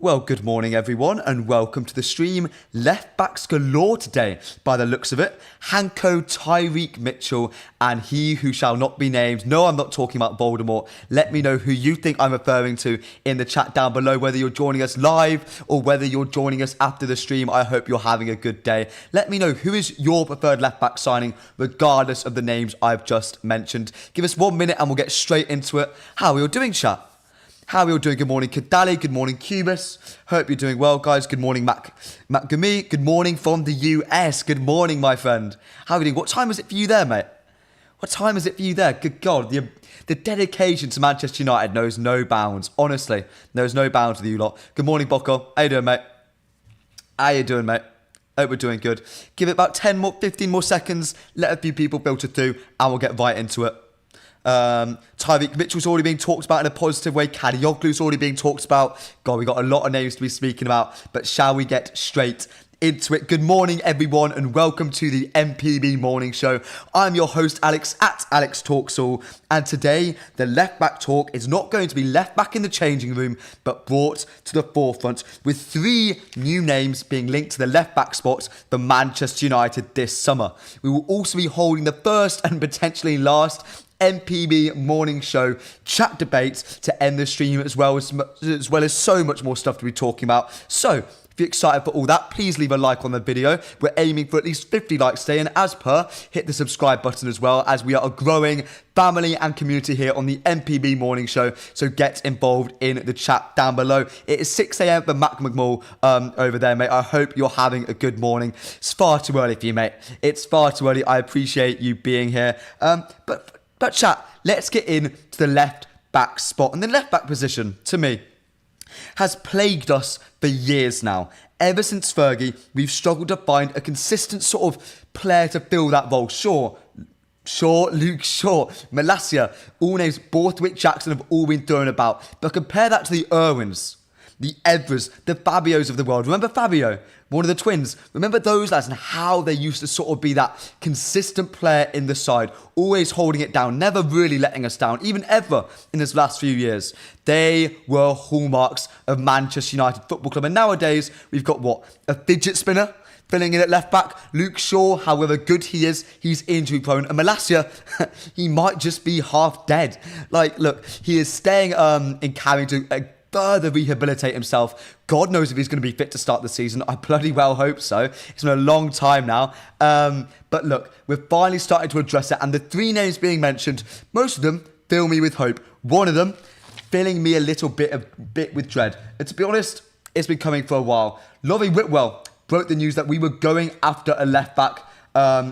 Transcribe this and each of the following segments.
Well, good morning everyone and welcome to the stream. Left backs galore today by the looks of it. Hanko, Tyreek Mitchell and he who shall not be named. No, I'm not talking about Voldemort. Let me know who you think I'm referring to in the chat down below, whether you're joining us live or whether you're joining us after the stream. I hope you're having a good day. Let me know who is your preferred left back signing regardless of the names I've just mentioned. Give us 1 minute and we'll get straight into it. How are you all doing, chat? How are we all doing? Good morning, Kadali. Good morning, Cubus. Hope you're doing well, guys. Good morning, Matt Gumi. Good morning from the US. Good morning, my friend. How are you doing? What time is it for you there, mate? What time is it for you there? Good God, the dedication to Manchester United knows no bounds. Honestly, knows no bounds with you lot. Good morning, Bocco. How you doing, mate? How you doing, mate? Hope we're doing good. Give it about 15 more seconds. Let a few people filter through and we'll get right into it. Tyreek Mitchell's already being talked about in a positive way. Kadioglu's already being talked about. God, we got a lot of names to be speaking about, but shall we get straight into it? Good morning, everyone, and welcome to the MPB Morning Show. I'm your host, Alex, at Alex Talks All, and today, the left back talk is not going to be left back in the changing room, but brought to the forefront with 3 new names being linked to the left back spot for Manchester United this summer. We will also be holding the first and potentially last MPB morning show chat debates to end the stream as well as so much more stuff to be talking about. So if you're excited for all that, please leave a like on the video. We're aiming for at least 50 likes today, and as per, hit the subscribe button as well, as we are a growing family and community here on the MPB morning show. So get involved in the chat down below. It is 6 a.m. for Mac McMull over there, mate. I hope you're having a good morning. It's far too early for you, mate. It's far too early. I appreciate you being here. But chat, let's get into the left back spot. And the left back position, to me, has plagued us for years now. Ever since Fergie, we've struggled to find a consistent sort of player to fill that role. Sure, Luke Shaw, Malacia, all names, Borthwick, Jackson have all been thrown about. But compare that to the Irwins, the Evras, the Fabios of the world. Remember Fabio, one of the twins? Remember those lads and how they used to sort of be that consistent player in the side, always holding it down, never really letting us down, even ever in this last few years. They were hallmarks of Manchester United Football Club. And nowadays, we've got what? A fidget spinner filling in at left back. Luke Shaw, however good he is, he's injury prone. And Malacia, he might just be half dead. Like, look, he is staying in Carrington to further rehabilitate himself. God knows if he's going to be fit to start the season. I bloody well hope so. It's been a long time now. But look, we're finally starting to address it. And the 3 names being mentioned, most of them fill me with hope. One of them filling me a little bit with dread. And to be honest, it's been coming for a while. Laurie Whitwell broke the news that we were going after a left back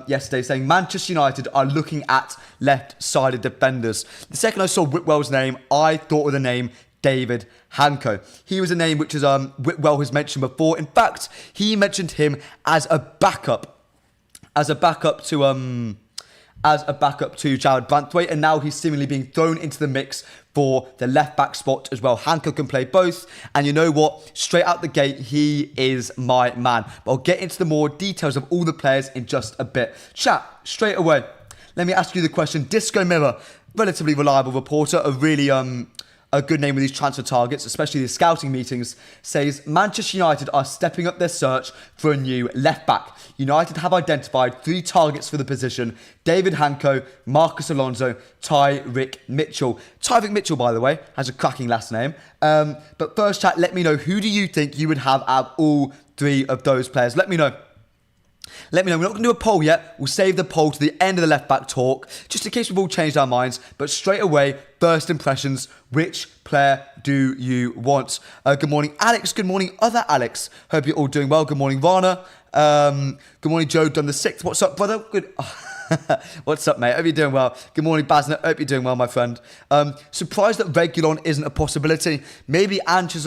yesterday, saying Manchester United are looking at left-sided defenders. The second I saw Whitwell's name, I thought of the name David Hanko. He was a name which is Whitwell has mentioned before. In fact, he mentioned him as a backup to Jared Branthwaite, and now he's seemingly being thrown into the mix for the left back spot as well. Hanko can play both, and you know what? Straight out the gate, he is my man. But I'll get into the more details of all the players in just a bit. Chat, straight away, let me ask you the question. Disco Mirror, relatively reliable reporter, a good name with these transfer targets, especially the scouting meetings, says Manchester United are stepping up their search for a new left back. United have identified 3 targets for the position: David Hanko, Marcus Alonso, Tyreek Mitchell. Tyreek Mitchell, by the way, has a cracking last name. But first, chat, let me know, who do you think you would have out of all 3 of those players? Let me know. We're not going to do a poll yet. We'll save the poll to the end of the left back talk, just in case we've all changed our minds. But straight away, first impressions, which player do you want? Good morning, Alex. Good morning, other Alex. Hope you're all doing well. Good morning, Rana. Good morning, Joe Dunn the 6th. What's up, brother? Good. What's up, mate? Hope you're doing well. Good morning, Basnet. Hope you're doing well, my friend. Surprised that Reguilon isn't a possibility. Maybe Ange has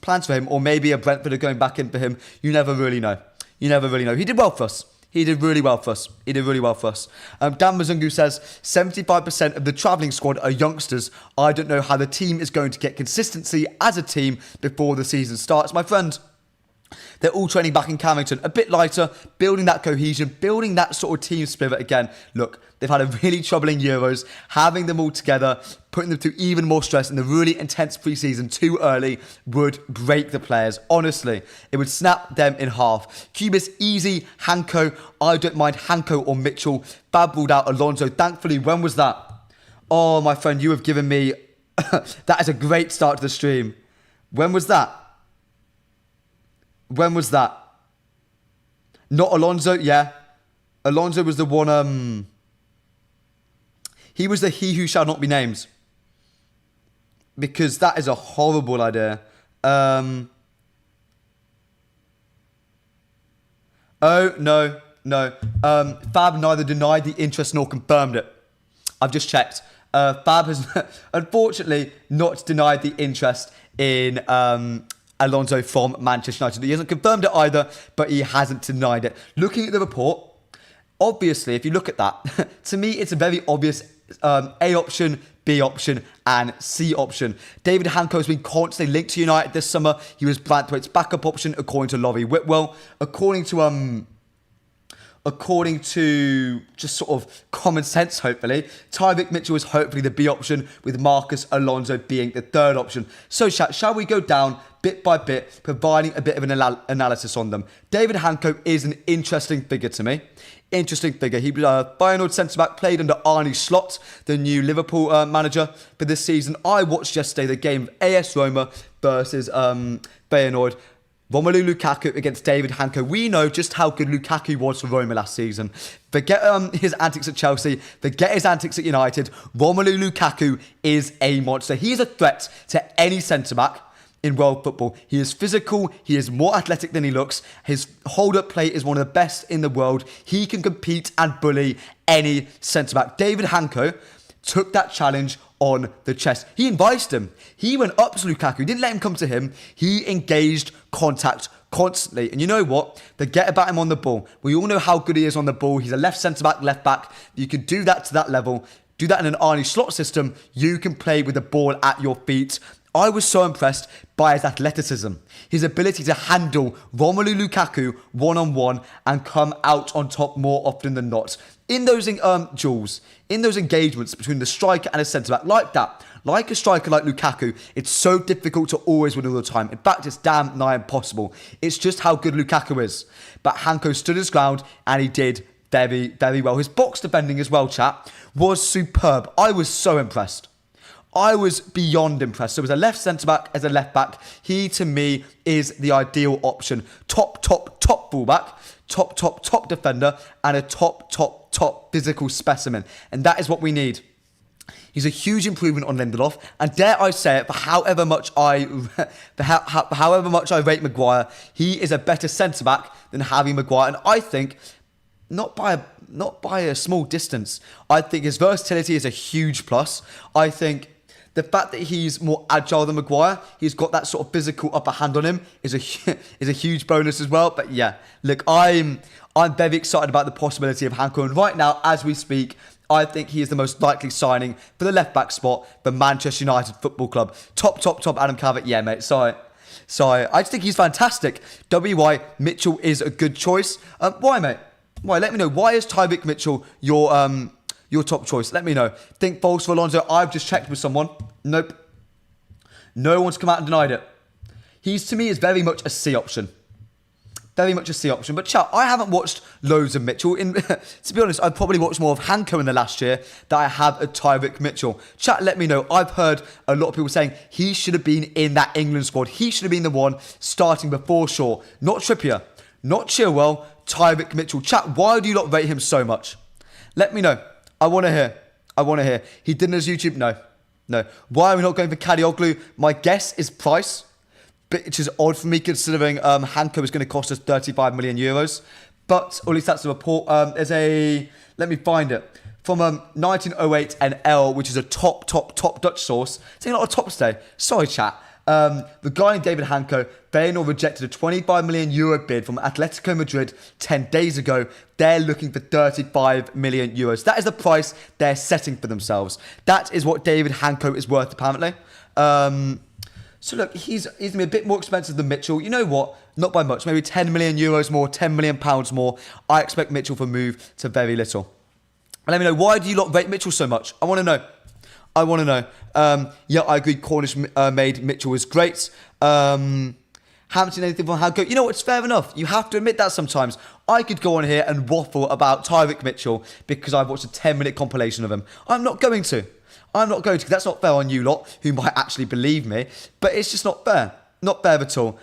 plans for him, or maybe a Brentford are going back in for him. You never really know. You never really know. He did well for us. He did really well for us. Dan Mazungu says 75% of the travelling squad are youngsters. I don't know how the team is going to get consistency as a team before the season starts. My friend, They're all training back in Carrington, a bit lighter, building that cohesion, building that sort of team spirit again. Look, they've had a really troubling Euros. Having them all together, putting them through even more stress in the really intense pre-season too early would break the players. Honestly, it would snap them in half. Cubis, easy. Hanko, I don't mind Hanko or Mitchell. Fab ruled out Alonso. Thankfully, when was that? Oh, my friend, you have given me... that is a great start to the stream. When was that? When was that? Not Alonso, yeah. Alonso was the one, he was the he who shall not be named. Because that is a horrible idea. Oh, no. Fab neither denied the interest nor confirmed it. I've just checked. Fab has unfortunately not denied the interest in Alonso from Manchester United. He hasn't confirmed it either, but he hasn't denied it. Looking at the report, obviously, if you look at that, to me, it's a very obvious A option, B option, and C option. David Hanko has been constantly linked to United this summer. He was Branthwaite's backup option, according to Laurie Whitwell. According to just sort of common sense, hopefully, Tyreek Mitchell is hopefully the B option, with Marcus Alonso being the third option. So, shall we go down bit by bit, providing a bit of an analysis on them? David Hanko is an interesting figure to me. Interesting figure. He was a Feyenoord centre-back, played under Arne Slot, the new Liverpool manager for this season. I watched yesterday the game of AS Roma versus Feyenoord. Romelu Lukaku against David Hanko. We know just how good Lukaku was for Roma last season. Forget his antics at Chelsea. Forget his antics at United. Romelu Lukaku is a monster. He is a threat to any centre-back in world football. He is physical. He is more athletic than he looks. His hold-up play is one of the best in the world. He can compete and bully any centre-back. David Hanko took that challenge on the chest. He invited him. He went up to Lukaku. He didn't let him come to him. He engaged contact constantly. And you know what? Forget about him on the ball. We all know how good he is on the ball. He's a left centre-back, left back. You can do that to that level. Do that in an Arne Slot system. You can play with the ball at your feet. I was so impressed by his athleticism, his ability to handle Romelu Lukaku one-on-one and come out on top more often than not. In those duels, in those engagements between the striker and a centre-back like that, like a striker like Lukaku, it's so difficult to always win all the time. In fact, it's damn nigh impossible. It's just how good Lukaku is. But Hanko stood his ground and he did very, very well. His box defending as well, chat, was superb. I was so impressed. I was beyond impressed. So as a left centre-back, as a left-back, he, to me, is the ideal option. Top fullback, top defender, and a top physical specimen. And that is what we need. He's a huge improvement on Lindelof, and dare I say it, for however much I rate Maguire, he is a better centre-back than Harry Maguire, and I think not by a small distance. I think his versatility is a huge plus. I think the fact that he's more agile than Maguire, he's got that sort of physical upper hand on him, is a huge bonus as well. But yeah, look, I'm very excited about the possibility of Hanko. And right now, as we speak, I think he is the most likely signing for the left-back spot for Manchester United Football Club. Top, Adam Calvert. Yeah, mate, sorry. I just think he's fantastic. W.Y. Mitchell is a good choice. Why, mate? Why? Let me know. Why is Tyreek Mitchell your top choice? Let me know. Think false for Alonso. I've just checked with someone. Nope. No one's come out and denied it. He's, to me, is very much a C option. Very much a C option. But chat, I haven't watched loads of Mitchell. To be honest, I've probably watched more of Hanko in the last year than I have of Tyreek Mitchell. Chat, let me know. I've heard a lot of people saying he should have been in that England squad. He should have been the one starting before Shaw. Not Trippier. Not Chilwell. Tyreek Mitchell. Chat, why do you not rate him so much? Let me know. I want to hear. He did on his YouTube? No. Why are we not going for Kadioglu? My guess is price, which is odd for me considering Hanko is going to cost us 35 million euros. But, or at least that's the report. Let me find it. From 1908 NL, which is a top Dutch source. Taking a lot of top today. Sorry, chat. Regarding David Hanko, Feyenoord rejected a 25 million euro bid from Atletico Madrid 10 days ago. They're looking for 35 million euros. That is the price they're setting for themselves. That is what David Hanko is worth, apparently. So look, he's going to be a bit more expensive than Mitchell. You know what? Not by much. Maybe 10 million euros more, 10 million pounds more. I expect Mitchell to move to very little. And let me know, why do you lot rate Mitchell so much? I want to know. Yeah, I agree. Cornish made Mitchell was great. Haven't seen anything from how good. You know what? It's fair enough. You have to admit that sometimes. I could go on here and waffle about Tyreek Mitchell because I've watched a 10-minute compilation of him. I'm not going to. Because that's not fair on you lot who might actually believe me. But it's just not fair. Not fair at all.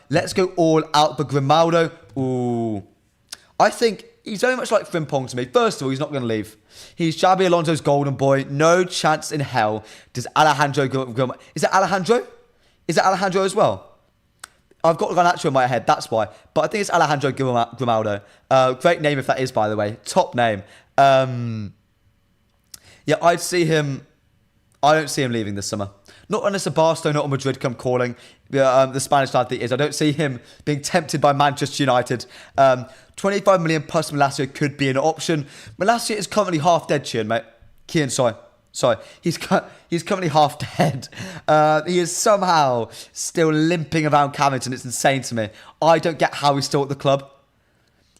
Let's go all out for Grimaldo. Ooh. I think he's very much like Frimpong to me. First of all, he's not going to leave. He's Xabi Alonso's golden boy. No chance in hell does Alejandro Grimaldo... Is it Alejandro? Is it Alejandro as well? I've got Garnacho in my head, that's why. But I think it's Alejandro Grimaldo. Great name if that is, by the way. Top name. Yeah, I'd see him... I don't see him leaving this summer. Not unless a Barcelona or Madrid come calling. The Spanish lad that is. I don't see him being tempted by Manchester United. 25 million plus Malacia could be an option. Malacia is currently half dead, Cian, mate. Cian, sorry. He's currently half dead. He is somehow still limping around Carrington. It's insane to me. I don't get how he's still at the club.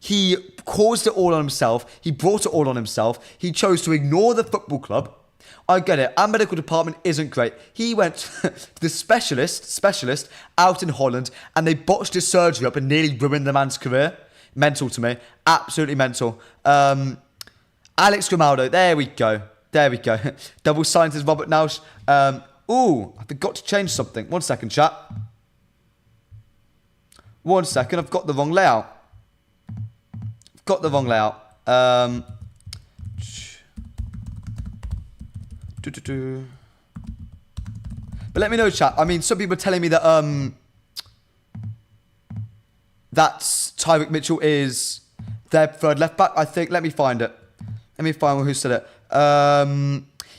He caused it all on himself. He brought it all on himself. He chose to ignore the football club. I get it. Our medical department isn't great. He went to the specialist out in Holland, and they botched his surgery up and nearly ruined the man's career. Mental to me. Absolutely mental. Alex Grimaldo. There we go. Double scientist Robert Nausch. Ooh, I forgot to change something. 1 second, chat. 1 second. I've got the wrong layout. But let me know, chat. I mean, some people are telling me that that's Tyreek Mitchell is their third left back. I think. Let me find it. Let me find who said it.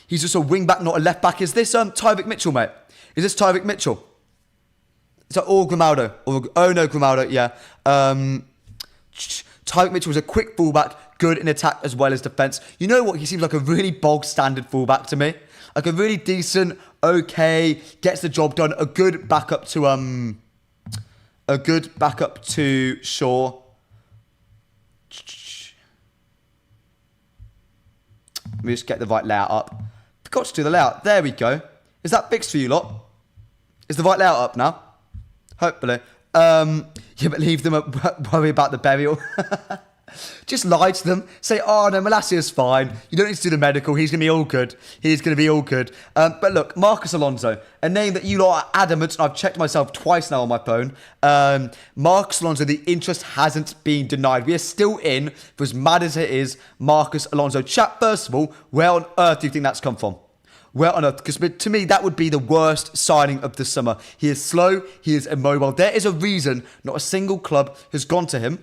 He's just a wing back, not a left back. Is this Tyreek Mitchell, mate? Is this Tyreek Mitchell? Is that all Grimaldo? Oh no, Grimaldo. Yeah. Tyreek Mitchell was a quick fullback, good in attack as well as defence. You know what? He seems like a really bog standard fullback to me. Like a really decent, okay, gets the job done. A good backup to Shaw. Let me just get the right layout up. Forgot to do the layout. There we go. Is that fixed for you lot? Is the right layout up now? Hopefully. Yeah, but leave them worry about the burial. Just lie to them. Say, oh no, Malacia's fine. You don't need to do the medical. He's going to be all good. But look, Marcos Alonso, a name that you lot are adamant, and I've checked myself twice now on my phone. Marcos Alonso, the interest hasn't been denied. We are still in, for as mad as it is, Marcos Alonso. Chat, first of all, where on earth do you think that's come from? Where on earth? Because to me, that would be the worst signing of the summer. He is slow. He is immobile. There is a reason not a single club has gone to him.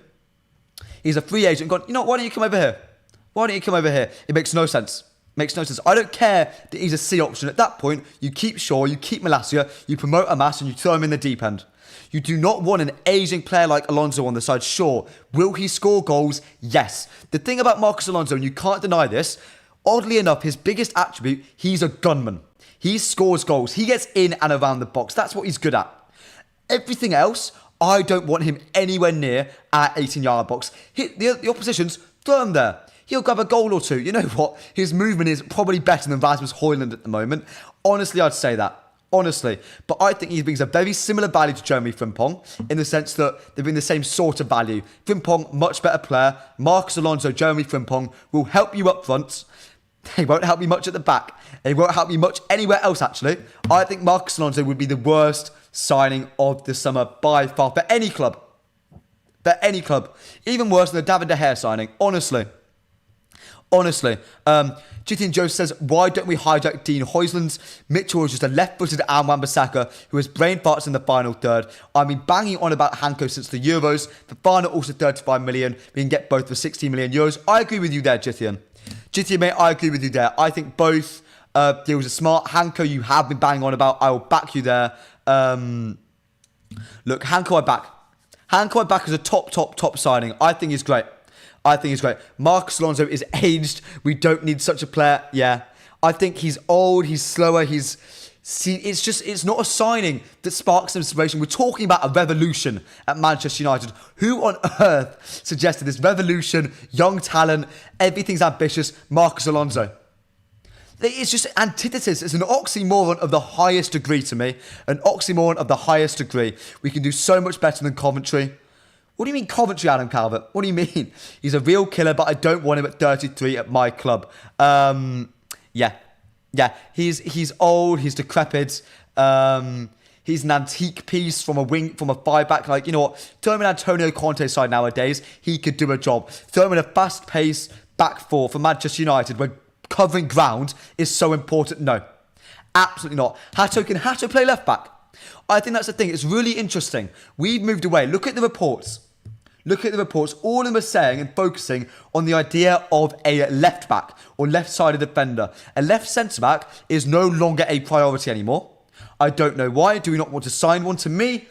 He's a free agent. Gone, you know, why don't you come over here? It makes no sense. I don't care that he's a C option. At that point, you keep Shaw, you keep Malacia, you promote Amas, and you throw him in the deep end. You do not want an aging player like Alonso on the side. Sure. Will he score goals? Yes. The thing about Marcos Alonso, and you can't deny this, oddly enough, his biggest attribute, he's a gunman. He scores goals. He gets in and around the box. That's what he's good at. Everything else, I don't want him anywhere near our 18-yard box. The opposition's throw him there. He'll grab a goal or two. You know what? His movement is probably better than Rasmus Højlund at the moment. Honestly, I'd say that. Honestly. But I think he brings a very similar value to Jeremy Frimpong in the sense that they bring the same sort of value. Frimpong, much better player. Marcos Alonso, Jeremy Frimpong will help you up front. They won't help me much at the back. They won't help me much anywhere else, actually. I think Marcos Alonso would be the worst signing of the summer by far for any club. Even worse than the David De Gea signing, honestly. GT and Joe says, why don't we hijack Dean Højlund's? Mitchell is just a left-footed Wan-Bissaka who has brain farts in the final third. I've been banging on about Hanko since the Euros. The final also 35 million. We can get both for 16 million euros. I agree with you there, Jithian. Jithian, mate, I agree with you there. I think both deals are smart. Hanko, you have been banging on about. I will back you there. Look, Hanko, I back. Hanko, I back as a top signing. I think he's great. Marcos Alonso is aged. We don't need such a player. Yeah. I think he's old. He's slower. He's See, it's not a signing that sparks inspiration. We're talking about a revolution at Manchester United. Who on earth suggested this revolution, young talent, everything's ambitious, Marcos Alonso? It's just antithesis. It's an oxymoron of the highest degree to me. An oxymoron of the highest degree. We can do so much better than Coventry. What do you mean Coventry, Adam Calvert? What do you mean? He's a real killer, but I don't want him at 33 at my club. Yeah, he's old, he's decrepit, he's an antique piece from a five back. Like, you know what? Throw him in Antonio Conte's side nowadays, he could do a job. Throw him in a fast paced back four for Manchester United where covering ground is so important. No, absolutely not. Can Hato play left back? I think that's the thing. It's really interesting. We've moved away. Look at the reports. All of them are saying and focusing on the idea of a left back or left-sided defender. A left centre-back is no longer a priority anymore. I don't know why. Do we not want to sign one? To me,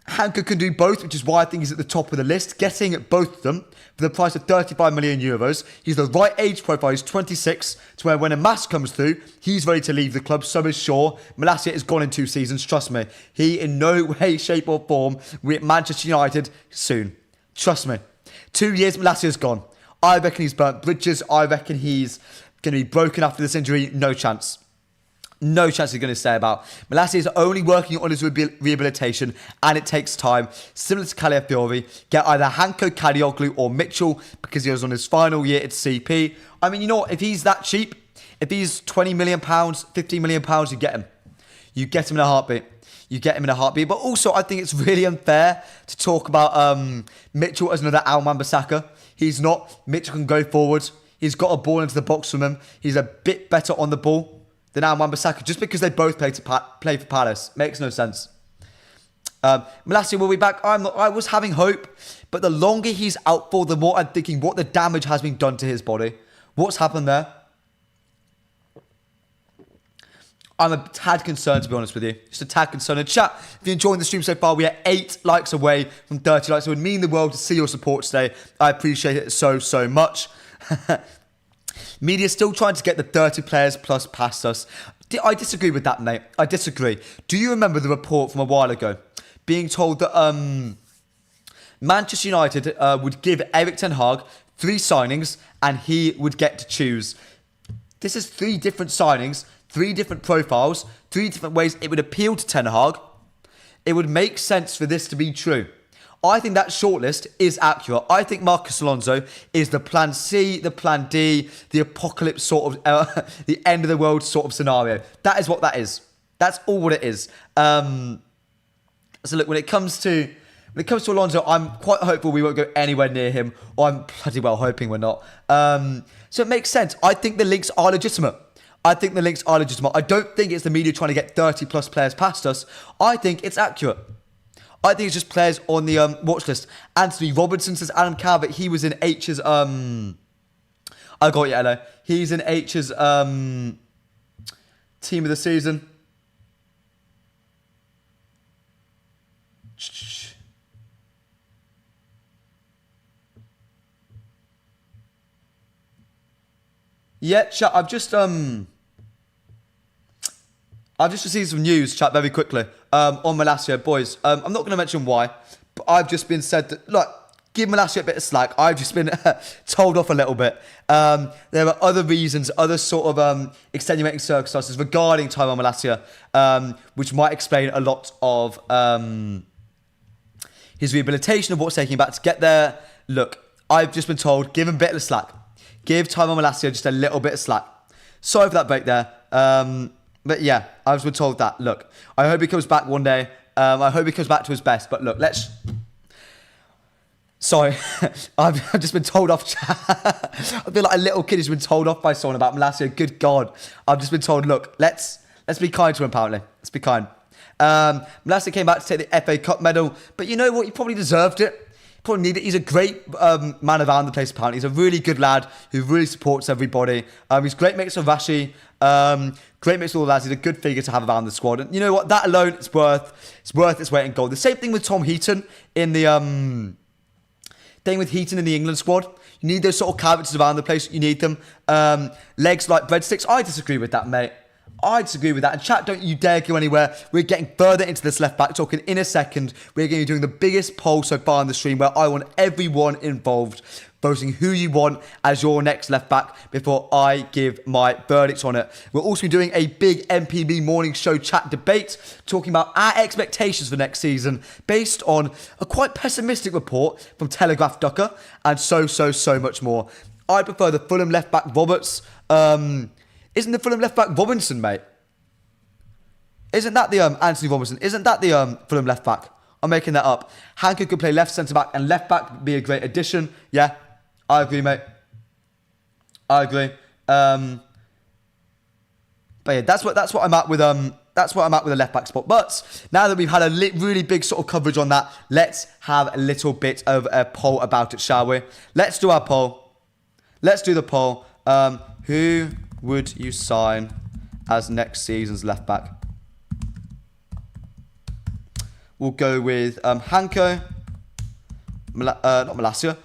Hanko can do both, which is why I think he's at the top of the list. Getting both of them for the price of 35 million euros. He's the right age profile. He's 26, to where when a mass comes through, he's ready to leave the club. So is Shaw. Malacia is gone in 2 seasons. Trust me. He in no way, shape or form will be at Manchester United soon. Trust me. 2 years, Malacia's gone. I reckon he's burnt bridges. I reckon he's going to be broken after this injury. No chance. No chance he's going to stay about. Malacia is only working on his rehabilitation, and it takes time. Similar to Calafiori, get either Hanko, Kadioglu or Mitchell because he was on his final year at CP. I mean, you know what? If he's that cheap, if he's £20 million, £15 million, you get him. You get him in a heartbeat. But also, I think it's really unfair to talk about Mitchell as another Al-Mambasaka. He's not. Mitchell can go forward. He's got a ball into the box from him. He's a bit better on the ball than Al-Mambasaka. Just because they both play for Palace. Makes no sense. Malacia will be back. I was having hope. But the longer he's out for, the more I'm thinking what the damage has been done to his body. What's happened there? I'm a tad concerned, to be honest with you. Just a tad concerned. And chat, if you're enjoying the stream so far, we are 8 likes away from 30 likes. It would mean the world to see your support today. I appreciate it so, so much. Media still trying to get the 30 players plus past us. I disagree with that, mate. I disagree. Do you remember the report from a while ago? Being told that Manchester United would give Erik ten Hag 3 signings and he would get to choose. This is 3 different signings. 3 different profiles, 3 different ways it would appeal to Ten Hag. It would make sense for this to be true. I think that shortlist is accurate. I think Marcos Alonso is the plan C, the plan D, the apocalypse sort of, the end of the world sort of scenario. That is what that is. That's all what it is. So look, when it comes to Alonso, I'm quite hopeful we won't go anywhere near him, or I'm bloody well hoping we're not. So it makes sense. I think the links are legitimate. I don't think it's the media trying to get 30 plus players past us. I think it's accurate. I think it's just players on the watch list. Anthony Robertson says Adam Calvert. He was in H's. I got you, hello. He's in H's team of the season. Yeah, chat. I've just received some news, chat, very quickly on Malacia, boys. I'm not going to mention why, but I've just been said that, look, give Malacia a bit of slack. I've just been told off a little bit. There are other reasons, other sort of extenuating circumstances regarding Tyrone Malacia, which might explain a lot of his rehabilitation, of what's taking him back to get there. Look, I've just been told, give him a bit of slack. Give Tyrone Malacia just a little bit of slack. Sorry for that break there. But yeah, I've been told that. Look, I hope he comes back one day. I hope he comes back to his best. But look, Sorry, I've just been told off. I feel like a little kid who's been told off by someone about Malacia. Good God. I've just been told, look, let's be kind to him, apparently. Let's be kind. Malacia came back to take the FA Cup medal. But you know what? He probably deserved it. Probably need it. He's a great man around the place, apparently. He's a really good lad who really supports everybody. He's great mates with Rashi. Great mates with all the lads. He's a good figure to have around the squad. And you know what? That alone, it's worth its weight in gold. The same thing with Tom Heaton in the England squad. You need those sort of characters around the place. You need them. Legs like breadsticks. I disagree with that, mate. I disagree with that. And chat, don't you dare go anywhere. We're getting further into this left back, talking in a second. We're going to be doing the biggest poll so far on the stream where I want everyone involved voting who you want as your next left back before I give my verdicts on it. We'll also be doing a big MPB morning show chat debate, talking about our expectations for next season based on a quite pessimistic report from Telegraph Ducker and so much more. I prefer the Fulham left back Roberts. Isn't the Fulham left back Robinson, mate? Isn't that the Anthony Robinson? Isn't that the Fulham left back? I'm making that up. Hanko could play left centre back and left back would be a great addition. Yeah, I agree, mate. I agree. But yeah, that's what I'm at with the left back spot. But now that we've had a really big sort of coverage on that, let's have a little bit of a poll about it, shall we? Let's do our poll. Let's do the poll. Who would you sign as next season's left back? We'll go with Hanko, not Malacia,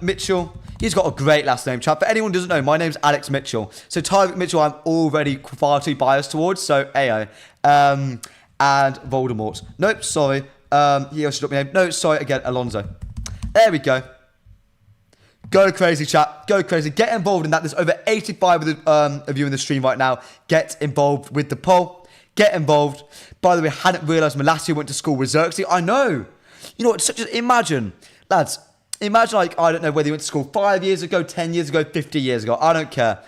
Mitchell. He's got a great last name, chap. For anyone who doesn't know, my name's Alex Mitchell. So Tyreek Mitchell, I'm already far too biased towards. So AO. And Voldemort. Nope, sorry. He also dropped me name. No, sorry, again, Alonso. There we go. Go crazy, chat. Go crazy. Get involved in that. There's over 85 of you in the stream right now. Get involved with the poll. Get involved. By the way, I hadn't realised Malacia went to school with Xerxes. I know. You know what? Imagine, lads. Imagine, like, I don't know whether he went to school 5 years ago, 10 years ago, 50 years ago. I don't care.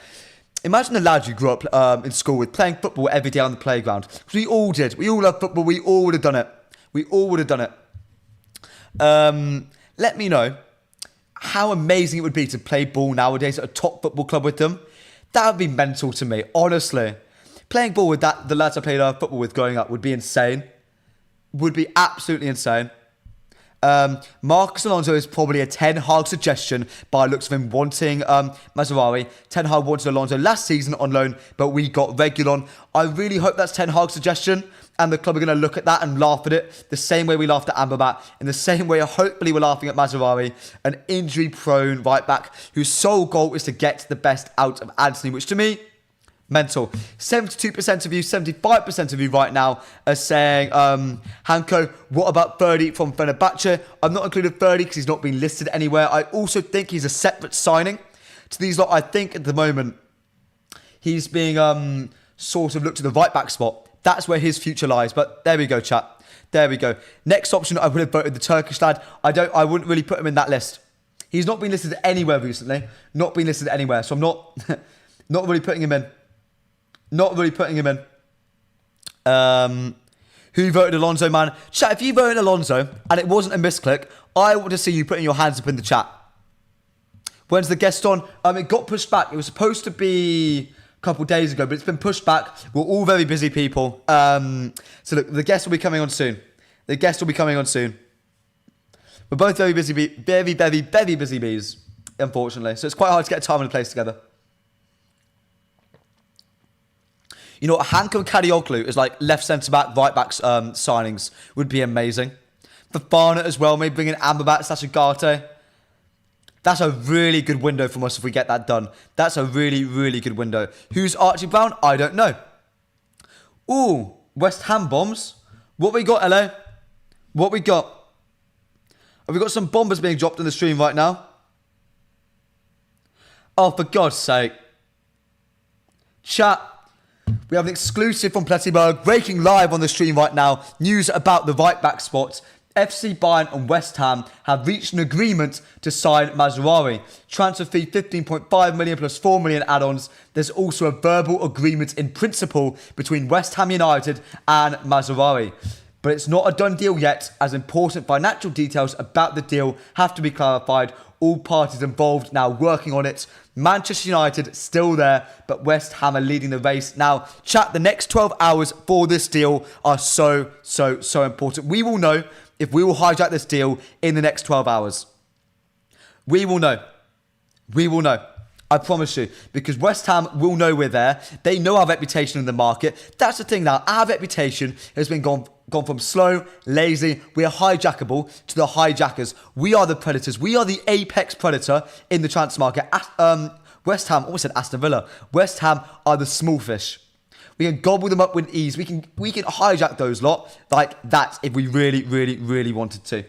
Imagine the lads you grew up in school with, playing football every day on the playground. Because we all did. We all love football. We all would have done it. We all would have done it. Let me know how amazing it would be to play ball nowadays at a top football club with them. That would be mental to me, honestly. Playing ball with the lads I played football with growing up would be insane. Would be absolutely insane. Marcus Alonso is probably a Ten Hag suggestion by looks of him wanting Mazraoui. Ten Hag wanted Alonso last season on loan, but we got Reguilon. I really hope that's Ten Hag's suggestion, and the club are going to look at that and laugh at it the same way we laughed at Amrabat, in the same way hopefully we're laughing at Mazraoui, an injury-prone right-back whose sole goal is to get the best out of Anthony, which to me, mental. 72% of you, 75% of you right now are saying, Hanko, what about 30 from Fenerbahce? I've not included 30 because he's not been listed anywhere. I also think he's a separate signing to these lot. I think at the moment he's being sort of looked at the right back spot. That's where his future lies. But there we go, chat. There we go. Next option, I would have voted the Turkish lad. I wouldn't really put him in that list. He's not been listed anywhere recently. Not been listed anywhere. So I'm not really putting him in. Not really putting him in. Who voted Alonso, man? Chat, if you voted Alonso and it wasn't a misclick, I want to see you putting your hands up in the chat. When's the guest on? It got pushed back. It was supposed to be a couple of days ago, but it's been pushed back. We're all very busy people. So look, the guest will be coming on soon. The guest will be coming on soon. We're both very busy, very busy bees, unfortunately. So it's quite hard to get a time and a place together. You know, Hanko Kadioglu is like left centre-back, right-back signings would be amazing. Fofana as well, maybe bring in Amrabat, Ugarte. That's a really good window from us if we get that done. That's a really good window. Who's Archie Brown? I don't know. Ooh, West Ham bombs. What we got, LA? What we got? Have we got some bombers being dropped in the stream right now? Oh, for God's sake. Chat. We have an exclusive from Plettenberg breaking live on the stream right now. News about the right back spot. FC Bayern and West Ham have reached an agreement to sign Mazraoui. Transfer fee 15.5 million plus 4 million add-ons. There's also a verbal agreement in principle between West Ham United and Mazraoui. But it's not a done deal yet, as important financial details about the deal have to be clarified. All parties involved now working on it. Manchester United still there, but West Ham are leading the race. Now, chat, the next 12 hours for this deal are so important. We will know if we will hijack this deal in the next 12 hours. We will know. We will know. I promise you. Because West Ham will know we're there. They know our reputation in the market. That's the thing now. Our reputation has been gone from slow, lazy, we're hijackable, to the hijackers. We are the predators. We are the apex predator in the transfer market. West Ham, almost said Aston Villa. West Ham are the small fish. We can gobble them up with ease. We can hijack those lot like that if we really, really, really wanted to.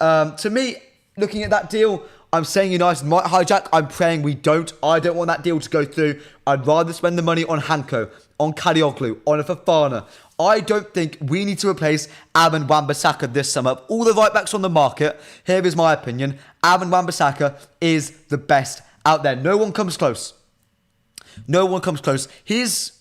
To me, looking at that deal, I'm saying United might hijack. I'm praying we don't. I don't want that deal to go through. I'd rather spend the money on Hanko, on Kadioglu, on a Fofana. I don't think we need to replace Aaron Wan-Bissaka this summer. Of all the right backs on the market, here is my opinion. Aaron Wan-Bissaka is the best out there. No one comes close. No one comes close. His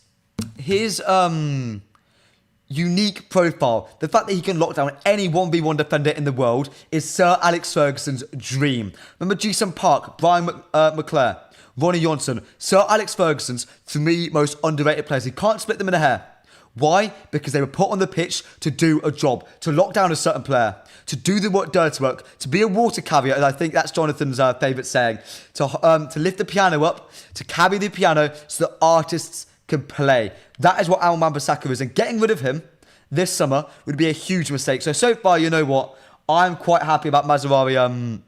unique profile, the fact that he can lock down any 1v1 defender in the world, is Sir Alex Ferguson's dream. Remember Jason Park, Brian McClare, Ronnie Johnson, Sir Alex Ferguson's 3 most underrated players. He can't split them in a hair. Why? Because they were put on the pitch to do a job, to lock down a certain player, to do the dirty work, to be a water carrier, and I think that's Jonathan's favourite saying, to lift the piano up, to carry the piano so that artists can play. That is what Aaron Wan-Bissaka is, and getting rid of him this summer would be a huge mistake. So far, you know what? I'm quite happy about Mazraoui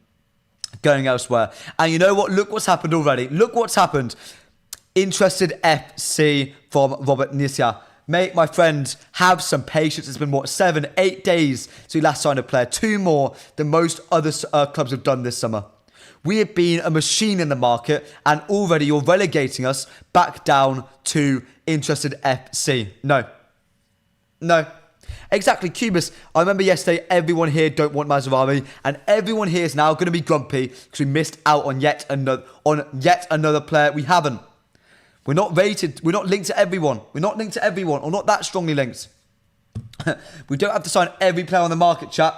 going elsewhere. And you know what? Look what's happened already. Look what's happened. Interested FC from Robert Nisia. Mate, my friend, have some patience. It's been, 7-8 days since we last signed a player. 2 more than most other clubs have done this summer. We have been a machine in the market, and already you're relegating us back down to Interested FC. No. Exactly, Cubus. I remember yesterday, everyone here don't want Mazraoui, and everyone here is now going to be grumpy because we missed out on yet another player we haven't. We're not rated. We're not linked to everyone. Or not that strongly linked. We don't have to sign every player on the market, chat.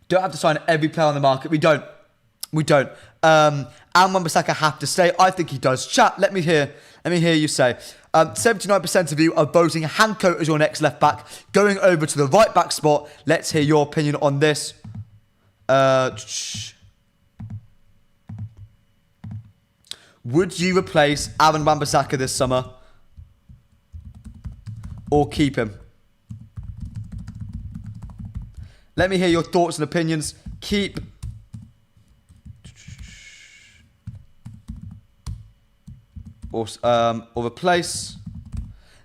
Don't have to sign every player on the market. We don't. Aaron Wan-Bissaka have to stay. I think he does. Chat, let me hear you say. 79% of you are voting Hanko as your next left back, going over to the right back spot. Let's hear your opinion on this. Would you replace Aaron Wan-Bissaka this summer? Or keep him? Let me hear your thoughts and opinions. Keep. Or replace.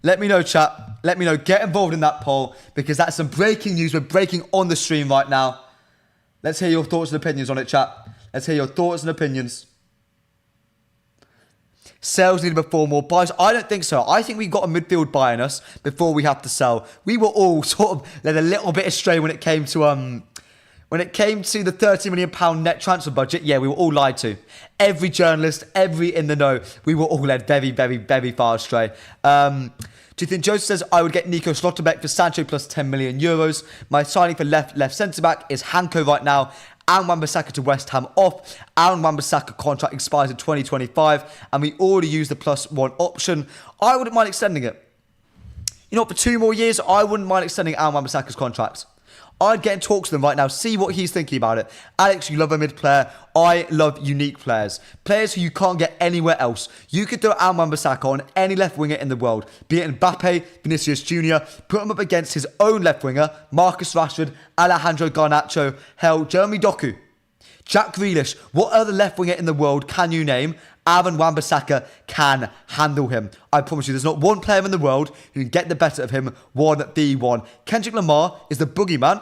Let me know, chat. Let me know. Get involved in that poll, because that's some breaking news. We're breaking on the stream right now. Let's hear your thoughts and opinions on it, chat. Let's hear your thoughts and opinions. Sales need to perform more. Buys? I don't think so. I think we got a midfield buying us before we have to sell. We were all sort of led a little bit astray when it came to the £30 million net transfer budget. Yeah, we were all lied to. Every journalist, every in the know, we were all led very, very, very far astray. Do you think Joseph says I would get Nico Schlotterbeck for Sancho plus €10 million? My signing for left centre back is Hanko right now. Aaron Wan-Bissaka to West Ham off. Aaron Wan-Bissaka contract expires in 2025, and we already used the +1 option. I wouldn't mind extending it. You know, for 2 more years, I wouldn't mind extending Aaron Wan-Bissaka's contract. I'd get in talks with him right now, see what he's thinking about it. Alex, you love a mid player. I love unique players. Players who you can't get anywhere else. You could throw Aaron Wan-Bissaka on any left winger in the world, be it Mbappe, Vinicius Jr., put him up against his own left winger, Marcus Rashford, Alejandro Garnacho, hell, Jeremy Doku, Jack Grealish. What other left winger in the world can you name? Aaron Wan-Bissaka can handle him. I promise you, there's not one player in the world who can get the better of him 1v1. Kendrick Lamar is the boogeyman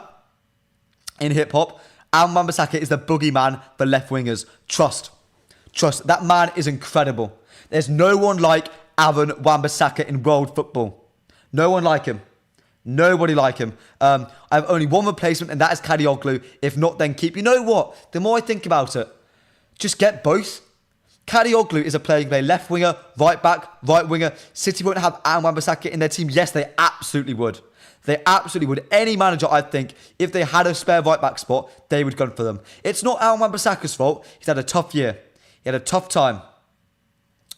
in hip-hop. Aaron Wan-Bissaka is the boogeyman for left wingers. Trust. That man is incredible. There's no one like Aaron Wan-Bissaka in world football. No one like him. Nobody like him. I have only one replacement, and that is Kadioglu. If not, then keep. You know what? The more I think about it, just get both. Kadioglu is a player who can play left winger, right back, right winger. City won't have Aaron Wan-Bissaka in their team. Yes, they absolutely would. They absolutely would. Any manager, I think, if they had a spare right back spot, they would go for them. It's not Aaron Wan-Bissaka's fault. He's had a tough year. He had a tough time.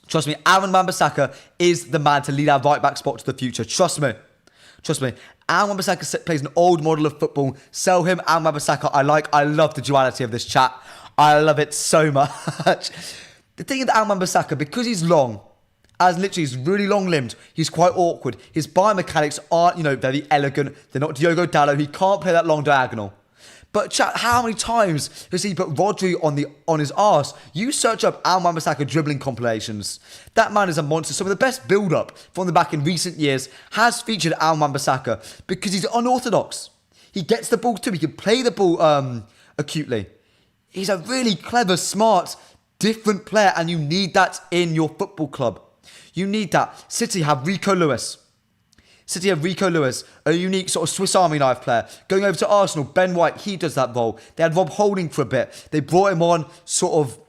Trust me, Aaron Wan-Bissaka is the man to lead our right back spot to the future. Trust me. Aaron Wan-Bissaka plays an old model of football. Sell him, Aaron Wan-Bissaka. I love the duality of this chat. I love it so much. The thing with Aaron Wan-Bissaka, because he's long, as literally he's really long-limbed, he's quite awkward. His biomechanics aren't, very elegant. They're not Diogo Dalot. He can't play that long diagonal. But chat, how many times has he put Rodri on his arse? You search up Al Wan-Bissaka dribbling compilations. That man is a monster. Some of the best build-up from the back in recent years has featured Al Wan-Bissaka because he's unorthodox. He gets the ball too. He can play the ball acutely. He's a really clever, smart, different player, and you need that in your football club. You need that. City have Rico Lewis. A unique sort of Swiss Army knife player. Going over to Arsenal, Ben White, he does that role. They had Rob Holding for a bit. They brought him on, sort of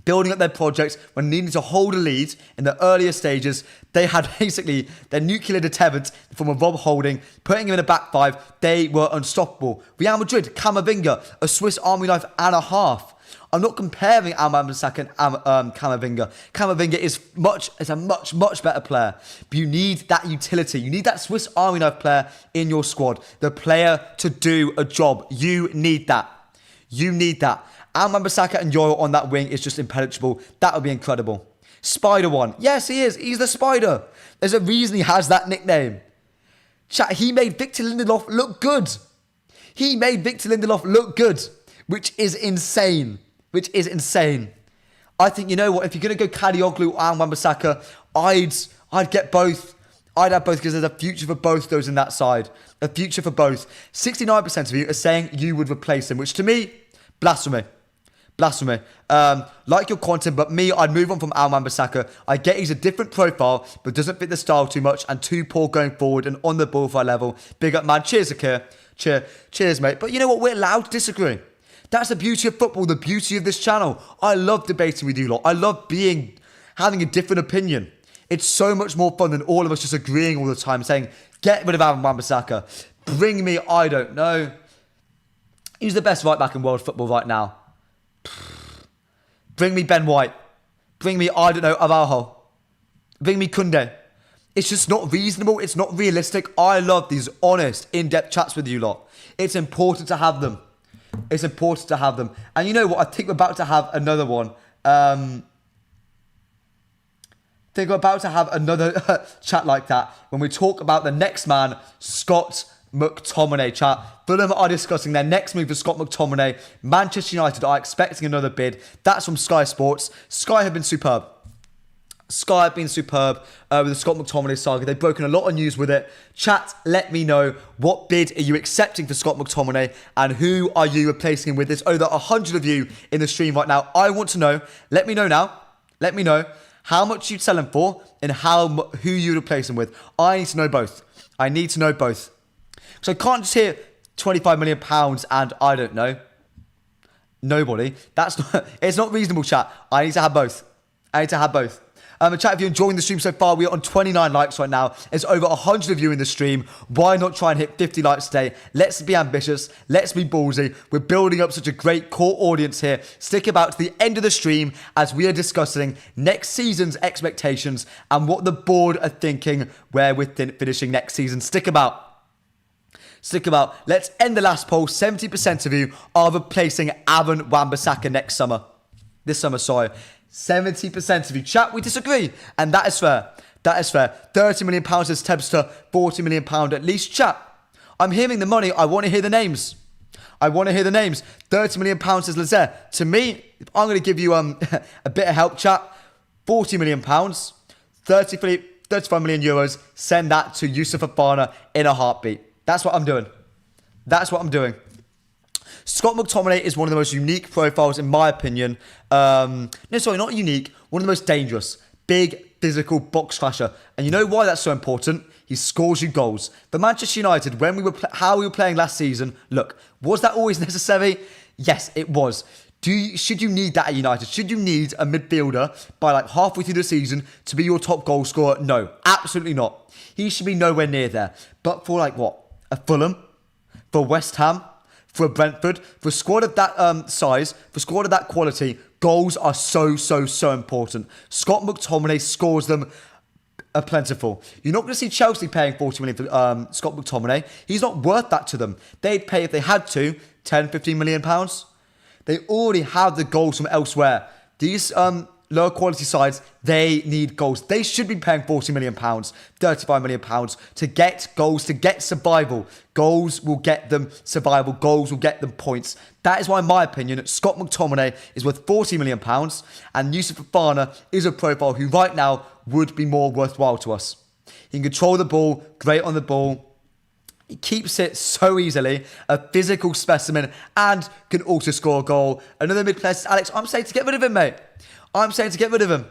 building up their projects when needing to hold a lead in the earlier stages. They had basically their nuclear deterrent from a Rob Holding, putting him in a back five. They were unstoppable. Real Madrid, Camavinga, a Swiss Army knife and a half. I'm not comparing Al Wan-Bissaka and Camavinga. Camavinga is a much better player. But you need that utility. You need that Swiss Army knife player in your squad. The player to do a job. You need that. Al Wan-Bissaka and Yoro on that wing is just impenetrable. That would be incredible. Spider one. Yes, he is. He's the Spider. There's a reason he has that nickname. Chat, he made Victor Lindelof look good. Which is insane. I think, you know what, if you're going to go Kadioglu and Wan-Bissaka, I'd get both. I'd have both because there's a future for both those in that side. A future for both. 69% of you are saying you would replace him, which to me, blasphemy. Like your content, but me, I'd move on from Al Wan-Bissaka. I get he's a different profile, but doesn't fit the style too much and too poor going forward and on the ball for a level. Big up, man. Cheers, Akir. Cheers, mate. But you know what? We're allowed to disagree. That's the beauty of football, the beauty of this channel. I love debating with you lot. I love having a different opinion. It's so much more fun than all of us just agreeing all the time, saying, get rid of Al Wan-Bissaka. Bring me, I don't know. Who's the best right back in world football right now? Bring me Ben White. Bring me, I don't know, Araujo. Bring me Koundé. It's just not reasonable. It's not realistic. I love these honest, in-depth chats with you lot. It's important to have them. And you know what? I think we're about to have another one. Chat like that when we talk about the next man, Scott McTominay. Chat. Fulham are discussing their next move for Scott McTominay. Manchester United are expecting another bid. That's from Sky Sports. Sky have been superb. With the Scott McTominay saga. They've broken a lot of news with it. Chat, let me know, what bid are you accepting for Scott McTominay and who are you replacing him with? There's over 100 of you in the stream right now. I want to know. Let me know now. Let me know how much you'd sell him for and who you'd replace him with. I need to know both. So I can't just hear £25 million and I don't know. Nobody. It's not reasonable, chat. I need to have both. Chat, if you're enjoying the stream so far, we are on 29 likes right now. There's over 100 of you in the stream. Why not try and hit 50 likes today? Let's be ambitious. Let's be ballsy. We're building up such a great core audience here. Stick about to the end of the stream as we are discussing next season's expectations and what the board are thinking where we're finishing next season. Stick about. Let's end the last poll. 70% of you are replacing Aaron Wan-Bissaka this summer, sorry. 70% of you. Chat, we disagree. And that is fair. £30 million is Tebster, £40 million at least. Chat, I'm hearing the money. I want to hear the names. £30 million is Lazare. To me, I'm going to give you a bit of help, chat. £40 million, 35 million euros. Send that to Yusuf Fofana in a heartbeat. That's what I'm doing. Scott McTominay is one of the most unique profiles, in my opinion. Not unique. One of the most dangerous. Big, physical box clasher. And you know why that's so important? He scores you goals. For Manchester United, when how we were playing last season, look, was that always necessary? Yes, it was. Should you need that at United? Should you need a midfielder by like halfway through the season to be your top goal scorer? No, absolutely not. He should be nowhere near there. But for like what? A Fulham? For West Ham? For a Brentford, for a squad of that size, for a squad of that quality, goals are so important. Scott McTominay scores them plentiful. You're not going to see Chelsea paying 40 million for Scott McTominay. He's not worth that to them. They'd pay, if they had to, 10, 15 million pounds. They already have the goals from elsewhere. These lower quality sides, they need goals. They should be paying £40 million, £35 million to get goals, to get survival. Goals will get them survival. Goals will get them points. That is why, in my opinion, Scott McTominay is worth £40 million and Yusuf Fofana is a profile who right now would be more worthwhile to us. He can control the ball, great on the ball. He keeps it so easily, a physical specimen, and can also score a goal. Another mid-player, Alex, I'm saying to get rid of him, mate. I'm saying to get rid of him.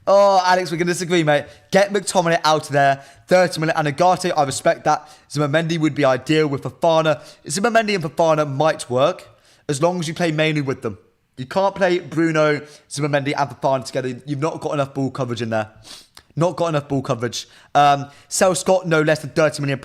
Oh, Alex, we're going to disagree, mate. Get McTominay out of there. 30 million. And Agate, I respect that. Zubimendi would be ideal with Fofana. Zubimendi and Fofana might work as long as you play mainly with them. You can't play Bruno, Zubimendi and Fofana together. You've not got enough ball coverage in there. Not got enough ball coverage. Sell Scott, no less than £30 million.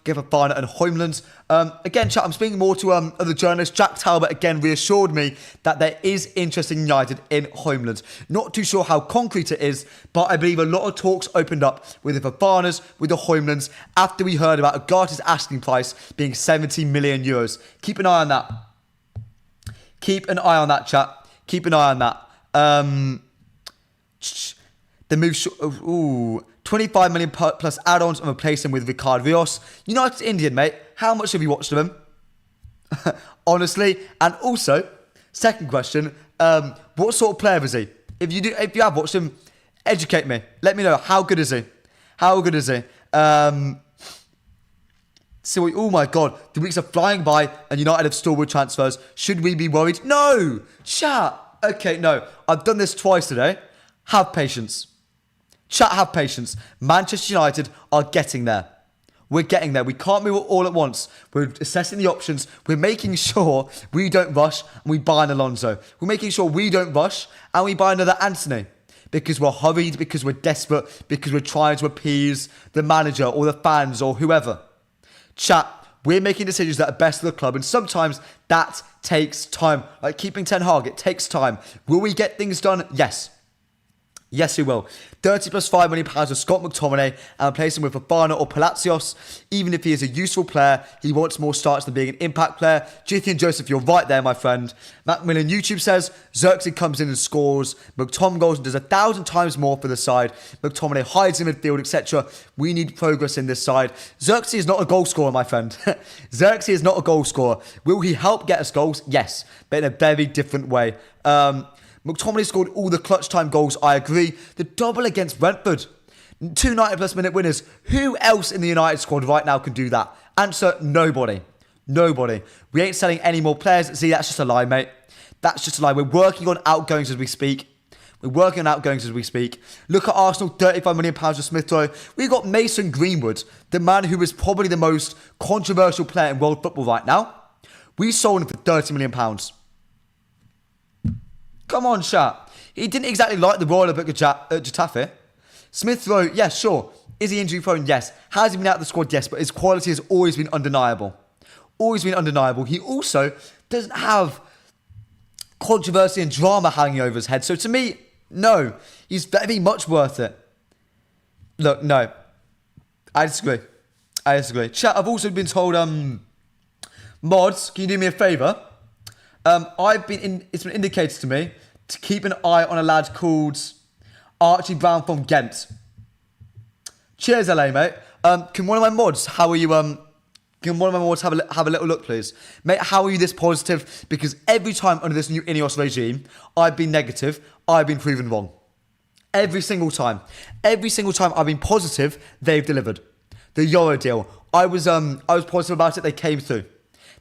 Give Fofana and Hoyland. Again, chat, I'm speaking more to other journalists. Jack Talbot again reassured me that there is interest in United in Hoyland. Not too sure how concrete it is, but I believe a lot of talks opened up with the Fofanas, with the Hoylands, after we heard about Agate's asking price being €70 million. Keep an eye on that. Keep an eye on that, chat. Keep an eye on that. The move, 25 million plus add-ons and replace him with Ricardo Rios. United's Indian, mate. How much have you watched of him? Honestly. And also, second question, what sort of player is he? If you have watched him, educate me. Let me know. How good is he? How good is he? Oh my God. The weeks are flying by and United have stalled with transfers. Should we be worried? No! Chat. Okay, no. I've done this twice today. Have patience. Chat, have patience. Manchester United are getting there. We're getting there. We can't move all at once. We're assessing the options. We're making sure we don't rush and we buy an Alonso. We're making sure we don't rush and we buy another Anthony. Because we're hurried, because we're desperate, because we're trying to appease the manager or the fans or whoever. Chat, we're making decisions that are best for the club and sometimes that takes time. Like keeping Ten Hag, it takes time. Will we get things done? Yes. Yes, he will. 30 plus £5 million of Scott McTominay and replace him with Fofana or Palacios. Even if he is a useful player, he wants more starts than being an impact player. Jithy and Joseph, you're right there, my friend. Macmillan YouTube says, Xerxes comes in and scores. McTominay goes and does 1,000 times more for the side. McTominay hides in midfield, etc. We need progress in this side. Xerxes is not a goal scorer, my friend. Xerxes is not a goal scorer. Will he help get us goals? Yes, but in a very different way. McTominay scored all the clutch time goals, I agree. The double against Brentford. 2 90 plus minute winners. Who else in the United squad right now can do that? Answer, nobody. Nobody. We ain't selling any more players. See, that's just a lie, mate. That's just a lie. We're working on outgoings as we speak. Look at Arsenal, £35 million of Smith Rowe. We've got Mason Greenwood, the man who is probably the most controversial player in world football right now. We sold him for £30 million. Come on, chat. He didn't exactly like the Royal Olympic at Getafe. Smith Rowe, yes, sure. Is he injury prone? Yes. Has he been out of the squad? Yes, but his quality has always been undeniable. Always been undeniable. He also doesn't have controversy and drama hanging over his head. So to me, no. He's very much worth it. Look, no. I disagree. Chat, I've also been told, mods, can you do me a favour? It's been indicated to me to keep an eye on a lad called Archie Brown from Ghent. Cheers, LA, mate. Can one of my mods, have a little look, please? Mate, how are you this positive? Because every time under this new Ineos regime, I've been negative, I've been proven wrong. Every single time. Every single time I've been positive, they've delivered. The Euro deal, I was positive about it, they came through.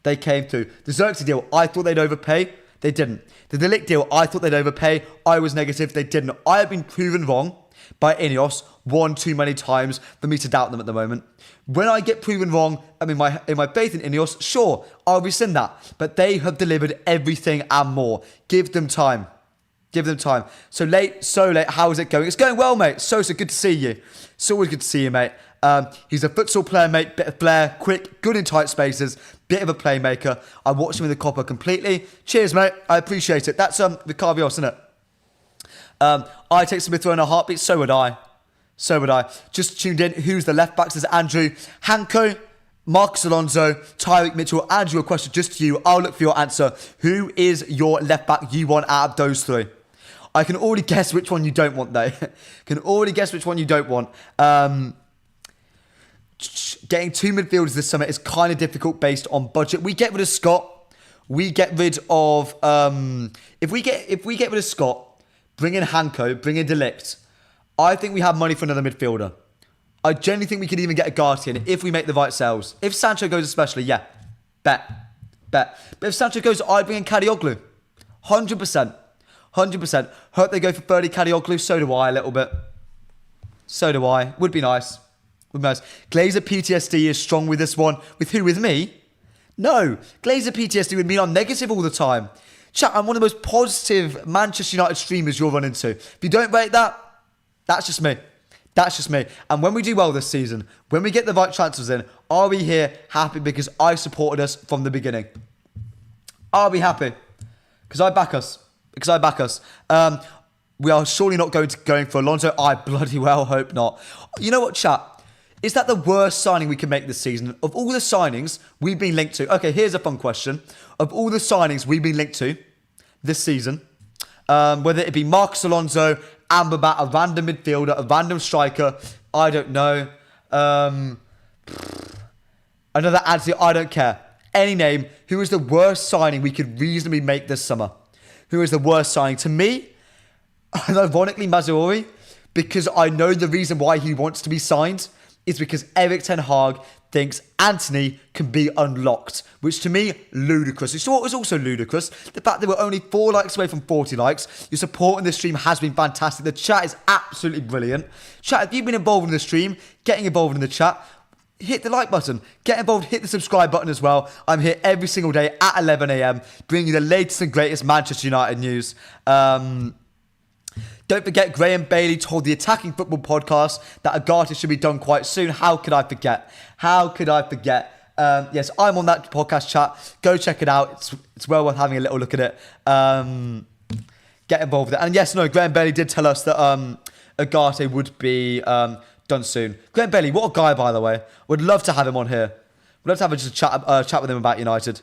The Xerxes deal, I thought they'd overpay. They didn't. The De Ligt deal, I thought they'd overpay. I was negative. They didn't. I have been proven wrong by Ineos one too many times for me to doubt them at the moment. When I get proven wrong, in my faith in Ineos, sure, I'll rescind that. But they have delivered everything and more. Give them time. So late, how is it going? It's going well, mate. So good to see you. It's always good to see you, mate. He's a futsal player, mate. Bit of flair, quick, good in tight spaces. Bit of a playmaker. I watched him in the copper completely. Cheers, mate. I appreciate it. That's Ricardo Rios, isn't it? I take Smith Rowe in a heartbeat. So would I. Just tuned in. Who's the left backs? There's Andrew, Hanko, Marcus Alonso, Tyreek Mitchell. Andrew, a question just to you. I'll look for your answer. Who is your left back you want out of those three? I can already guess which one you don't want, though. Can already guess which one you don't want. Getting 2 midfielders this summer is kind of difficult based on budget. We get rid of Scott. We get rid of if we get rid of Scott, bring in Hanko, bring in De Ligt. I think we have money for another midfielder. I genuinely think we could even get a Guardian if we make the right sales. If Sancho goes especially, yeah, bet. But if Sancho goes, I'd bring in Kadioglu. 100%. Hope they go for 30 Kadioglu. So do I a little bit. So do I. Would be nice. Glazer PTSD is strong with this one. With who? With me? No. Glazer PTSD would mean I'm negative all the time. Chat, I'm one of the most positive Manchester United streamers you'll run into. If you don't rate that, that's just me. And when we do well this season, when we get the right transfers in, are we here happy because I supported us from the beginning? Are we happy? Because I back us. We are surely not going for Alonso. I bloody well hope not. You know what, chat? Is that the worst signing we can make this season? Of all the signings we've been linked to... Okay, here's a fun question. Of all the signings we've been linked to this season, whether it be Marcos Alonso, Amrabat, a random midfielder, a random striker, I don't know. Another Anthony, I don't care. Any name. Who is the worst signing we could reasonably make this summer? Who is the worst signing? To me, and ironically, Mazraoui, because I know the reason why he wants to be signed is because Erik ten Hag thinks Anthony can be unlocked, which to me, ludicrous. You saw what was also ludicrous? The fact that we're only 4 likes away from 40 likes. Your support in this stream has been fantastic. The chat is absolutely brilliant. Chat, if you've been involved in the stream, getting involved in the chat, hit the like button. Get involved, hit the subscribe button as well. I'm here every single day at 11 a.m. bringing you the latest and greatest Manchester United news. Don't forget, Graham Bailey told the Attacking Football podcast that Agatha should be done quite soon. How could I forget? Yes, I'm on that podcast, chat. Go check it out. It's well worth having a little look at it. Get involved with it. And yes, no, Graham Bailey did tell us that Agatha would be done soon. Graham Bailey, what a guy, by the way. Would love to have him on here. Would love to have just a chat with him about United.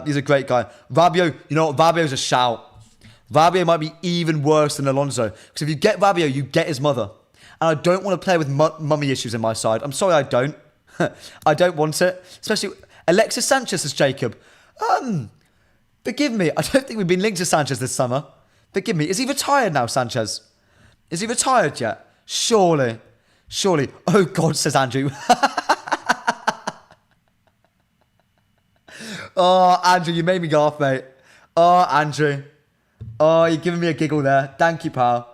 He's a great guy. Rabiot, you know what? Rabiot's a shout. Rabiot might be even worse than Alonso. Because if you get Rabiot, you get his mother. And I don't want to play with mummy issues in my side. I'm sorry, I don't. I don't want it. Especially Alexis Sanchez as Jacob. Forgive me. I don't think we've been linked to Sanchez this summer. Forgive me. Is he retired now, Sanchez? Is he retired yet? Surely. Oh, God, says Andrew. Oh, Andrew, you made me laugh, mate. Oh, Andrew. Oh, you're giving me a giggle there. Thank you, pal.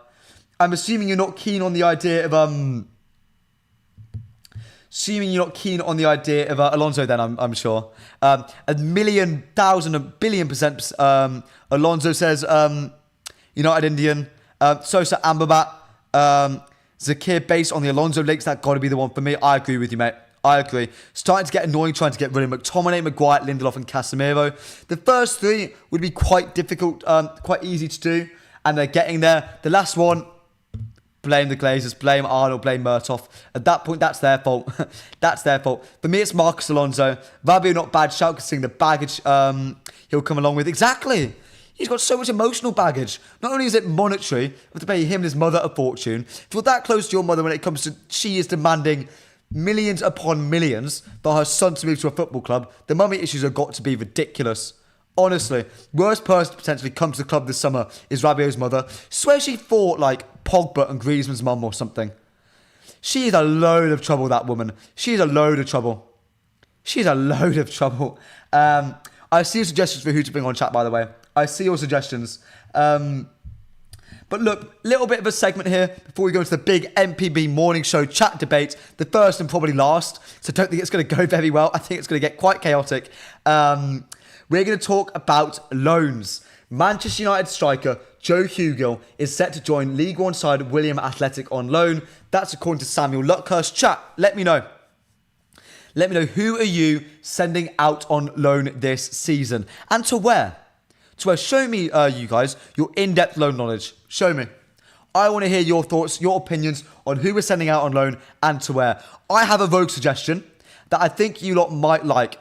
I'm assuming you're not keen on the idea of Alonso then, I'm sure. A million, thousand, a billion percent Alonso says United Indian. Sosa Amrabat. Zakir based on the Alonso links, that got to be the one for me. I agree with you, mate. I agree. Starting to get annoying trying to get rid of McTominay, Maguire, Lindelof and Casemiro. The first 3 would be quite difficult, quite easy to do. And they're getting there. The last one, blame the Glazers, blame Arnold, blame Murtough. At that point, that's their fault. That's their fault. For me, it's Marcos Alonso. Rabiot, not bad shout, considering the baggage he'll come along with. Exactly. He's got so much emotional baggage. Not only is it monetary, you have to pay him and his mother a fortune. If you're that close to your mother when it comes to she is demanding millions upon millions for her son to move to a football club, the mummy issues have got to be ridiculous. Honestly, worst person to potentially come to the club this summer is Rabiot's mother. Swear she fought like Pogba and Griezmann's mum or something. She is a load of trouble, that woman. She's a load of trouble. I see your suggestions for who to bring on chat, by the way. I see your suggestions. But look, little bit of a segment here before we go into the big MPB morning show chat debate. The first and probably last. So don't think it's going to go very well. I think it's going to get quite chaotic. We're going to talk about loans. Manchester United striker Joe Hugill is set to join League One side William Athletic on loan. That's according to Samuel Luckhurst. Chat, let me know. Let me know, who are you sending out on loan this season? And to where? To where? Show me, you guys, your in-depth loan knowledge. Show me. I want to hear your thoughts, your opinions on who we're sending out on loan and to where. I have a rogue suggestion that I think you lot might like.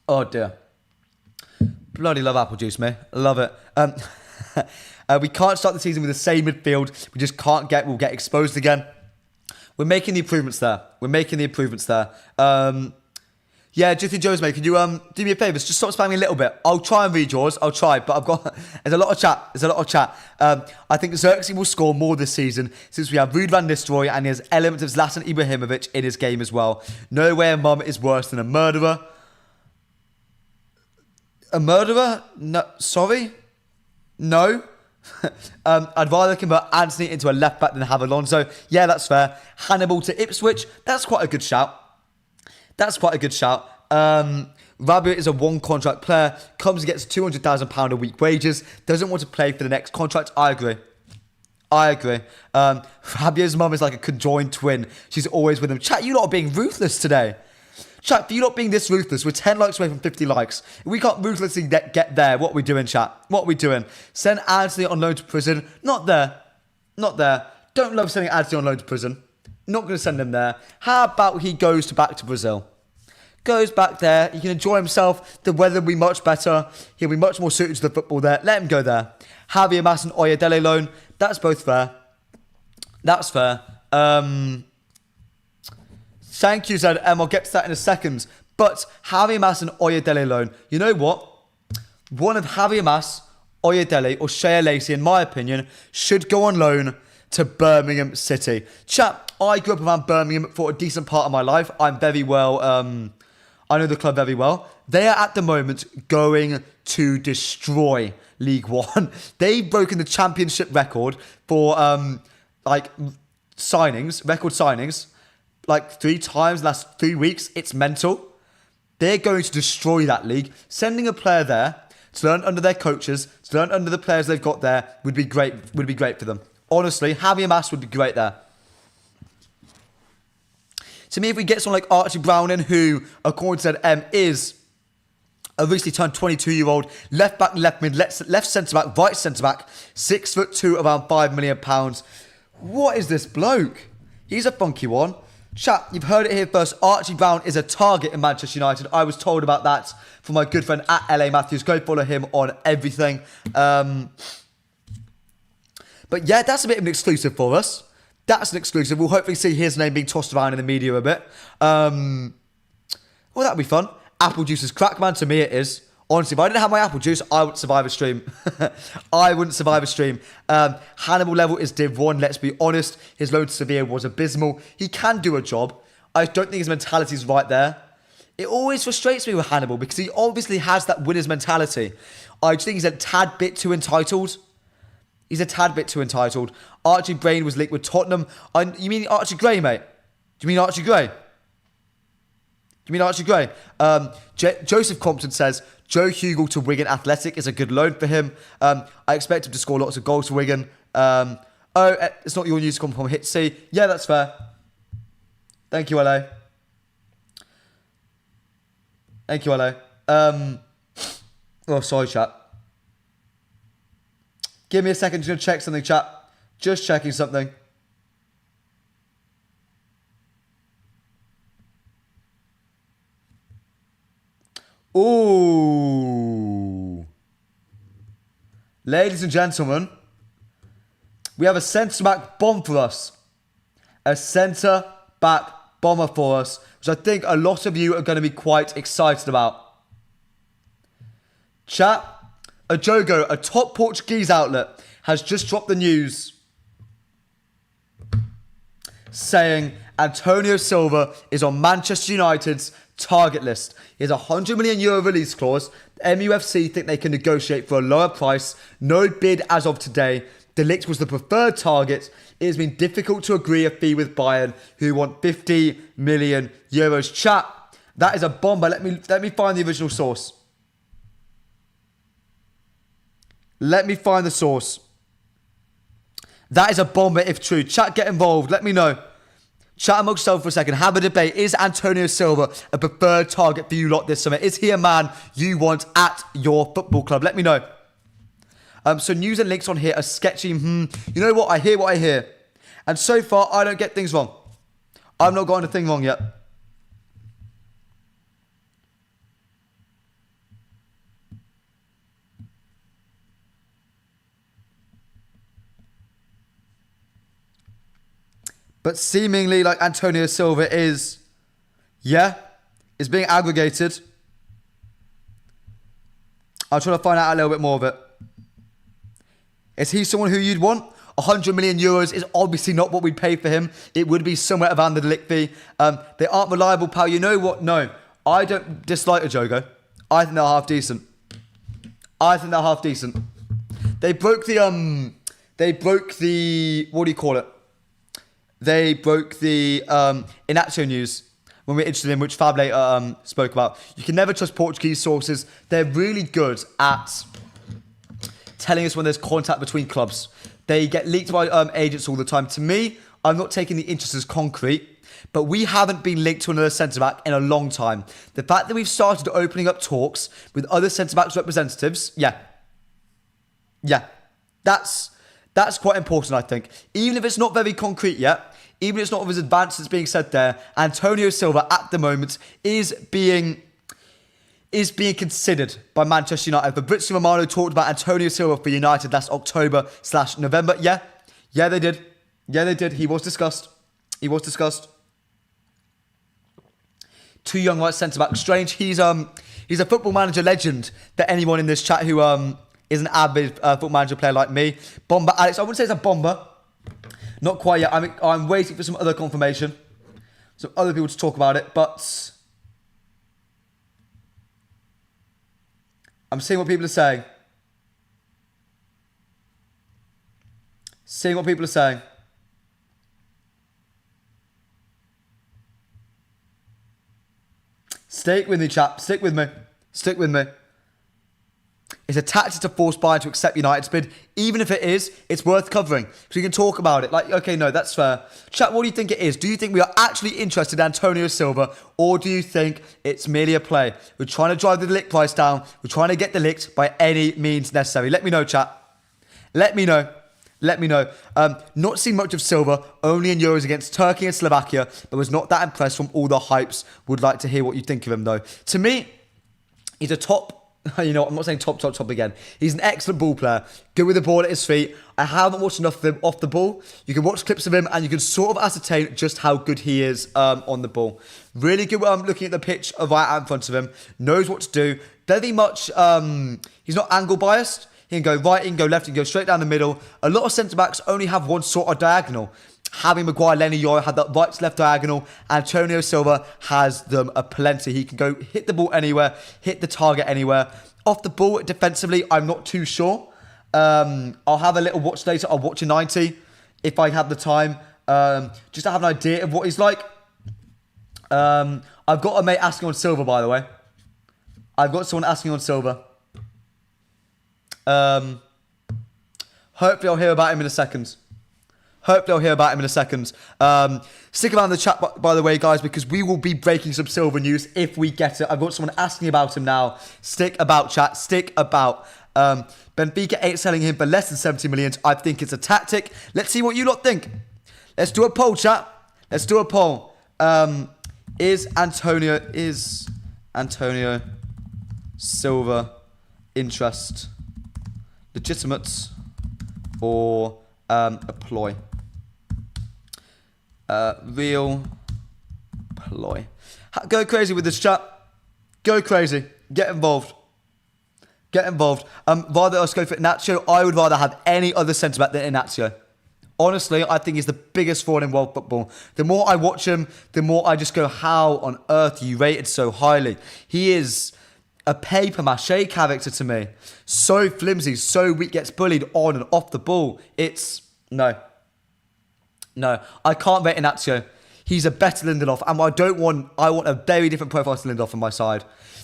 Oh dear. Bloody love apple juice, mate. Love it. We can't start the season with the same midfield. We just can't we'll get exposed again. We're making the improvements there. Yeah, Jiffy Joe's, mate, can you do me a favour? Just stop spamming a little bit. I'll try and read yours. I'll try, but there's a lot of chat. I think Xerxes will score more this season since we have Ruud van Nistelrooy and he has elements of Zlatan Ibrahimovic in his game as well. No way a mum is worse than a murderer. A murderer? No, sorry? No. I'd rather convert Anthony into a left back than have Alonso. Yeah, that's fair. Hannibal to Ipswich. That's quite a good shout. Rabiot is a one-contract player. Comes and gets £200,000 a week wages. Doesn't want to play for the next contract. I agree. Rabiot's mum is like a conjoined twin. She's always with him. Chat, you lot are being ruthless today. Chat, for you not being this ruthless, we're 10 likes away from 50 likes. If we can't ruthlessly get there, what are we doing, chat? What are we doing? Send Anthony on loan to prison. Not there. Don't love sending Anthony on loan to prison. Not going to send him there. How about he goes back to Brazil? Goes back there. He can enjoy himself. The weather will be much better. He'll be much more suited to the football there. Let him go there. Javier Mas and Oyedele loan. That's both fair. That's fair. Thank you, Zed. I'll get to that in a second. But Javier Mas and Oyedele loan. You know what? One of Javier Mas, Oyedele, or Shea Lacey, in my opinion, should go on loan to Birmingham City. Chat, I grew up around Birmingham for a decent part of my life. I'm very well, I know the club very well. They are at the moment going to destroy League One. They've broken the championship record for record signings, like 3 times last 3 weeks. It's mental. They're going to destroy that league. Sending a player there to learn under their coaches, to learn under the players they've got there would be great for them. Honestly, Javier Mas would be great there. To me, if we get someone like Archie Brown in, who, according to M, is a recently turned 22-year-old left back, left mid, left centre back, right centre back, 6'2", around £5 million. What is this bloke? He's a funky one. Chat, you've heard it here first. Archie Brown is a target in Manchester United. I was told about that from my good friend at LA Matthews. Go follow him on everything. But yeah, that's a bit of an exclusive for us. That's an exclusive. We'll hopefully see his name being tossed around in the media a bit. Well, that'll be fun. Apple juice is crack, man. To me, it is. Honestly, if I didn't have my apple juice, I wouldn't survive a stream. Hannibal level is Div 1, let's be honest. His loan to Sevilla was abysmal. He can do a job. I don't think his mentality is right there. It always frustrates me with Hannibal because he obviously has that winner's mentality. I just think he's a tad bit too entitled. Archie Brain was linked with Tottenham. You mean Archie Gray, mate? Do you mean Archie Gray? Joseph Compton says, Joe Hugel to Wigan Athletic is a good loan for him. I expect him to score lots of goals for Wigan. It's not your news to come from Hit C. Yeah, that's fair. Thank you, LA. Oh, sorry, chat. Give me a second, just going to check something, chat. Just checking something. Ooh. Ladies and gentlemen, we have a centre-back bomb for us. A centre-back bomber for us, which I think a lot of you are going to be quite excited about. Chat, Ajogo, a top Portuguese outlet, has just dropped the news saying Antonio Silva is on Manchester United's target list. He has a €100 million release clause. MUFC think they can negotiate for a lower price. No bid as of today. De Ligt was the preferred target. It has been difficult to agree a fee with Bayern, who want €50 million. Chat, that is a bomber. Let me find the original source. Let me find the source. That is a bomber if true. Chat, get involved. Let me know. Chat amongst yourself for a second. Have a debate. Is Antonio Silva a preferred target for you lot this summer? Is he a man you want at your football club? Let me know. So news and links on here are sketchy. You know what? I hear. And so far, I don't get things wrong. I've not gotten a thing wrong yet. But seemingly like Antonio Silva is being aggregated. I'm trying to find out a little bit more of it. Is he someone who you'd want? 100 million euros is obviously not what we'd pay for him. It would be somewhere around the Ligt fee. They aren't reliable, pal. You know what? No, I don't dislike Ajogo. I think they're half decent. They broke the what do you call it? They broke the Inacio news when we were interested in, which Fab later spoke about. You can never trust Portuguese sources. They're really good at telling us when there's contact between clubs. They get leaked by agents all the time. To me, I'm not taking the interest as concrete, but we haven't been linked to another centre-back in a long time. The fact that we've started opening up talks with other centre-backs representatives, that's quite important, I think. Even if it's not very concrete yet, even if it's not as advanced as being said there, Antonio Silva at the moment is being considered by Manchester United. Fabrizio Romano talked about Antonio Silva for United last October/November. Yeah, they did. He was discussed. Two young right centre-back. Strange. He's a Football Manager legend for anyone in this chat who is an avid Football Manager player like me. Bomber Alex. I wouldn't say it's a bomber. Not quite yet. I'm waiting for some other confirmation. Some other people to talk about it, but I'm seeing what people are saying. Stick with me, chap. Stick with me. It's a tactic to force Bayern to accept United's bid. Even if it is, it's worth covering. So you can talk about it. Like, okay, no, that's fair. Chat, what do you think it is? Do you think we are actually interested in Antonio Silva? Or do you think it's merely a play? We're trying to drive the Ligt price down. We're trying to get the Ligt by any means necessary. Let me know, chat. Let me know. Not seen much of Silva, only in Euros against Turkey and Slovakia, but was not that impressed from all the hypes. Would like to hear what you think of him, though. To me, he's a top... You know, I'm not saying top again. He's an excellent ball player. Good with the ball at his feet. I haven't watched enough of him off the ball. You can watch clips of him and you can sort of ascertain just how good he is on the ball. Really good looking at the pitch right out in front of him. Knows what to do. Very much, he's not angle biased. He can go right, he can go left, he can go straight down the middle. A lot of centre-backs only have one sort of diagonal. Harry Maguire, Lenny Yoro had that right to left diagonal. Antonio Silva has them aplenty. He can go hit the ball anywhere, hit the target anywhere. Off the ball, defensively, I'm not too sure. I'll have a little watch later. I'll watch a 90 if I have the time. Just to have an idea of what he's like. I've got a mate asking on Silva, by the way. I've got someone asking on Silva. Hopefully I'll hear about him in a second. Stick around in the chat, by the way, guys, because we will be breaking some Silva news if we get it. I've got someone asking about him now. Stick about, chat. Stick about. Benfica ain't selling him for less than 70 million. I think it's a tactic. Let's see what you lot think. Let's do a poll, chat. Is Antonio Silva interest legitimate or a ploy? Real ploy. Go crazy with this, chat. Go crazy. Get involved. Rather us go for Inacio. I would rather have any other centre-back than Inacio. Honestly, I think he's the biggest fraud in world football. The more I watch him, the more I just go, how on earth are you rated so highly? He is a paper mache character to me. So flimsy, so weak, gets bullied on and off the ball. It's... No, I can't rate Inacio. He's a better Lindelof, and I want a very different profile to Lindelof on my side.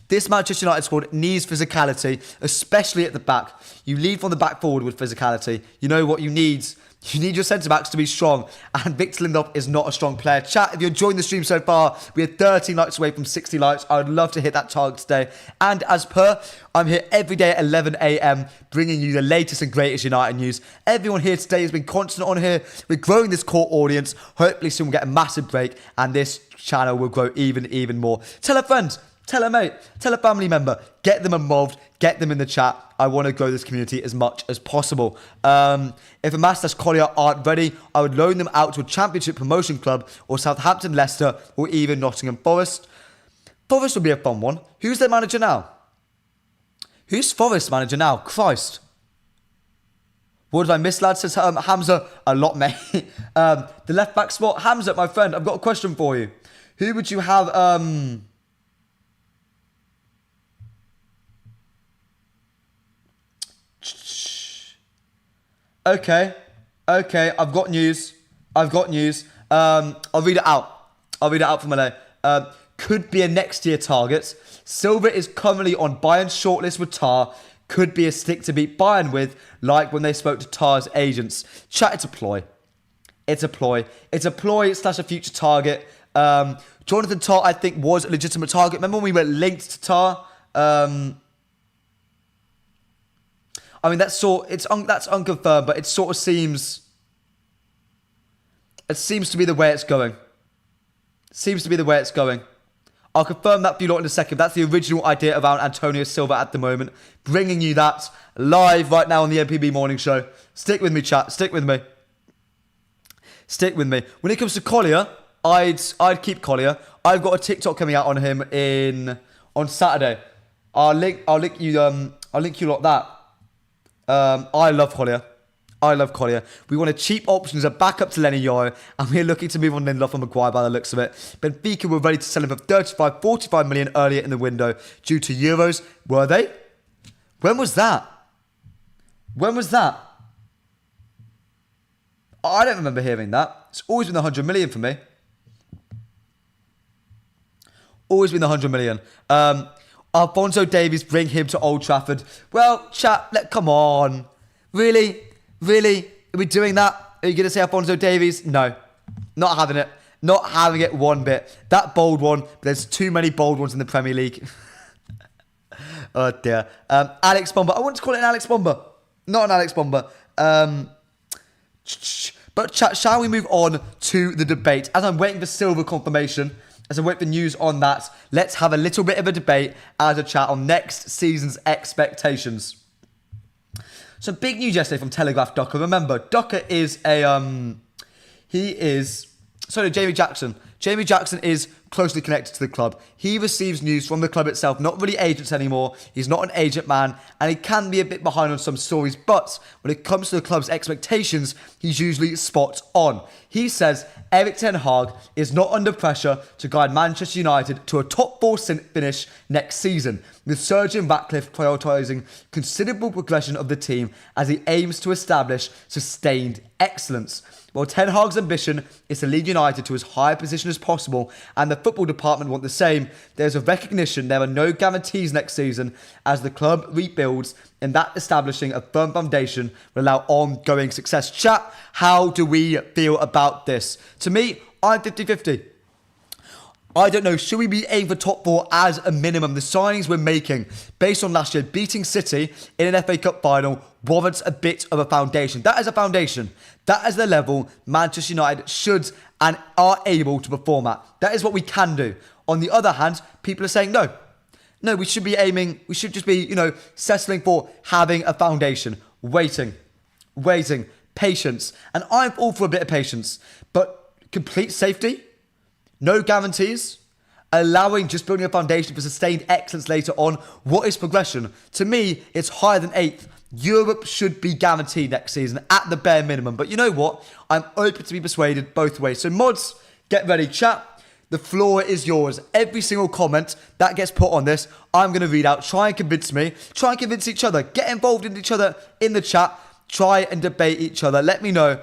This Manchester United squad needs physicality, especially at the back. You lead from the back forward with physicality. You know what you need? You need your centre-backs to be strong, and Victor Lindelof is not a strong player. Chat, if you're enjoying the stream so far, we are 13 likes away from 60 likes. I would love to hit that target today. And as per, I'm here every day at 11 a.m, bringing you the latest and greatest United news. Everyone here today has been constant on here. We're growing this core audience. Hopefully soon we'll get a massive break, and this channel will grow even more. Tell a friend. Tell a mate, tell a family member, get them involved, get them in the chat. I want to grow this community as much as possible. If a Collier aren't ready, I would loan them out to a championship promotion club or Southampton, Leicester, or even Nottingham Forest. Forest would be a fun one. Who's their manager now? Who's Forest manager now? Christ. What did I miss, lads? Says Hamza. A lot, mate. The left back spot. Hamza, my friend, I've got a question for you. Who would you have... Okay, I've got news. I'll read it out for Malay. Could be a next year target. Silva is currently on Bayern's shortlist with Tar. Could be a stick to beat Bayern with, like when they spoke to Tar's agents. Chat, it's a ploy. It's a ploy / a future target. Jonathan Tar, I think, was a legitimate target. Remember when we were linked to Tar? I mean, that's unconfirmed, but it sort of seems... It seems to be the way it's going. I'll confirm that for you lot in a second. That's the original idea around Antonio Silva at the moment. Bringing you that live right now on the MPB Morning Show. Stick with me, chat. Stick with me. When it comes to Collier, I'd keep Collier. I've got a TikTok coming out on him on Saturday. I'll link you lot that. I love Collier. We want a cheap option as a backup to Lenny Yoro, and we're looking to move on Lindelof and Maguire by the looks of it. Benfica were ready to sell him for 45 million earlier in the window due to Euros. Were they? When was that? I don't remember hearing that. It's always been 100 million for me. Alphonso Davies, bring him to Old Trafford. Well, chat, come on. Really? Are we doing that? Are you going to say Alphonso Davies? No. Not having it. Not having it one bit. That bold one, but there's too many bold ones in the Premier League. Oh, dear. Alex Bomber. I want to call it an Alex Bomber. Not an Alex Bomber. But chat, shall we move on to the debate? As I'm waiting for Silva confirmation, as I wait for news on that, let's have a little bit of a debate as a chat on next season's expectations. Some big news yesterday from Telegraph Docker. Remember, Docker is Jamie Jackson. Jamie Jackson is closely connected to the club. He receives news from the club itself, not really agents anymore. He's not an agent man, and he can be a bit behind on some stories, but when it comes to the club's expectations, he's usually spot on. He says Erik ten Hag is not under pressure to guide Manchester United to a top 4 finish next season, with Sir Jim Ratcliffe prioritising considerable progression of the team as he aims to establish sustained excellence. While Ten Hag's ambition is to lead United to as high a position as possible, and the football department want the same, there's a recognition there are no guarantees next season as the club rebuilds, and that establishing a firm foundation will allow ongoing success. Chat, how do we feel about this? To me, I'm 50-50. I don't know, should we be aiming for top 4 as a minimum? The signings we're making, based on last year, beating City in an FA Cup final, warrants a bit of a foundation. That is a foundation. That is the level Manchester United should and are able to perform at. That is what we can do. On the other hand, people are saying no. No, we should just be, settling for having a foundation. Waiting, patience. And I'm all for a bit of patience. But complete safety, no guarantees, allowing just building a foundation for sustained excellence later on. What is progression? To me, it's higher than 8th. Europe should be guaranteed next season at the bare minimum. But you know what? I'm open to be persuaded both ways. So mods, get ready. Chat, the floor is yours. Every single comment that gets put on this, I'm going to read out. Try and convince me. Try and convince each other. Get involved in each other in the chat. Try and debate each other. Let me know.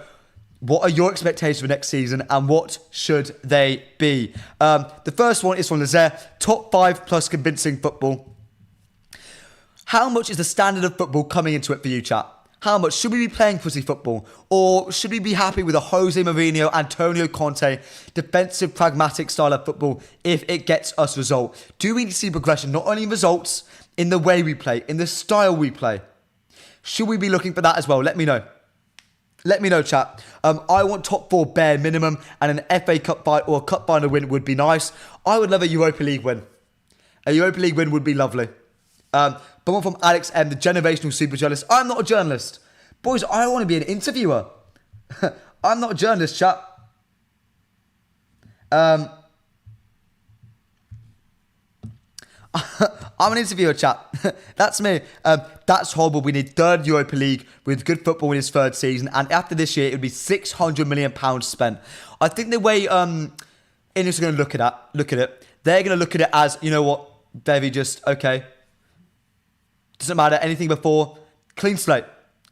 What are your expectations for next season and what should they be? The first one is from Lazer. Top 5 plus convincing football. How much is the standard of football coming into it for you, chat? How much? Should we be playing pussy football? Or should we be happy with a Jose Mourinho, Antonio Conte, defensive, pragmatic style of football if it gets us result? Do we need to see progression, not only in results, in the way we play, in the style we play? Should we be looking for that as well? Let me know. Let me know, chat. I want top 4 bare minimum, and an FA Cup fight or a cup final win would be nice. I would love a Europa League win. A Europa League win would be lovely. But one from Alex M, the generational super journalist. I'm not a journalist. Boys, I want to be an interviewer. I'm not a journalist, chat. I'm an interviewer, chat. That's me. That's horrible. We need third Europa League with good football in his third season. And after this year, it would be £600 million spent. I think the way Ineos are going to look at it, they're going to look at it as, you know what, very just, okay. Doesn't matter. Anything before, clean slate.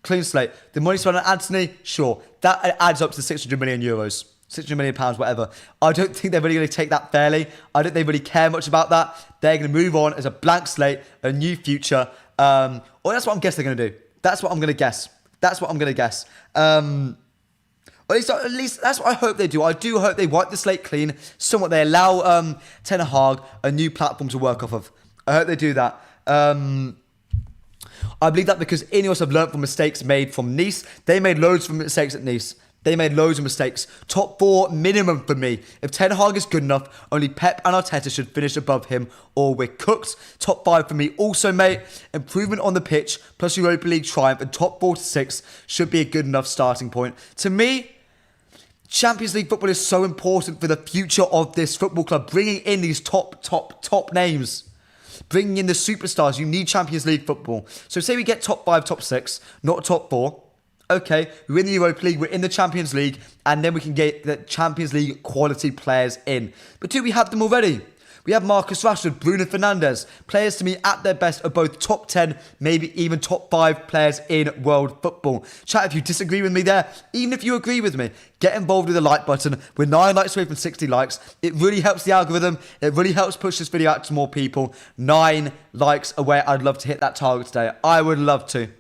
Clean slate. The money spent on Anthony, sure. That adds up to €600 million. £600 million, whatever. I don't think they're really going to take that fairly. I don't think they really care much about that. They're going to move on as a blank slate, a new future. Or that's what I'm guessing they're going to do. That's what I'm going to guess. Or at least that's what I hope they do. I do hope they wipe the slate clean. Somewhat they allow Ten Hag a new platform to work off of. I hope they do that. I believe that because Ineos have learned from mistakes made from Nice. They made loads of mistakes at Nice. They made loads of mistakes. Top 4 minimum for me. If Ten Hag is good enough, only Pep and Arteta should finish above him or we're cooked. Top 5 for me also, mate. Improvement on the pitch plus Europa League triumph and top 4 to 6 should be a good enough starting point. To me, Champions League football is so important for the future of this football club. Bringing in these top names. Bringing in the superstars. You need Champions League football. So say we get top 5, top 6, not top 4. Okay, we're in the Europa League, we're in the Champions League, and then we can get the Champions League quality players in. But do we have them already? We have Marcus Rashford, Bruno Fernandes, players to me at their best are both top 10, maybe even top 5 players in world football. Chat, if you disagree with me there, even if you agree with me, get involved with the like button. We're 9 likes away from 60 likes. It really helps the algorithm. It really helps push this video out to more people. 9 likes away. I'd love to hit that target today. I would love to.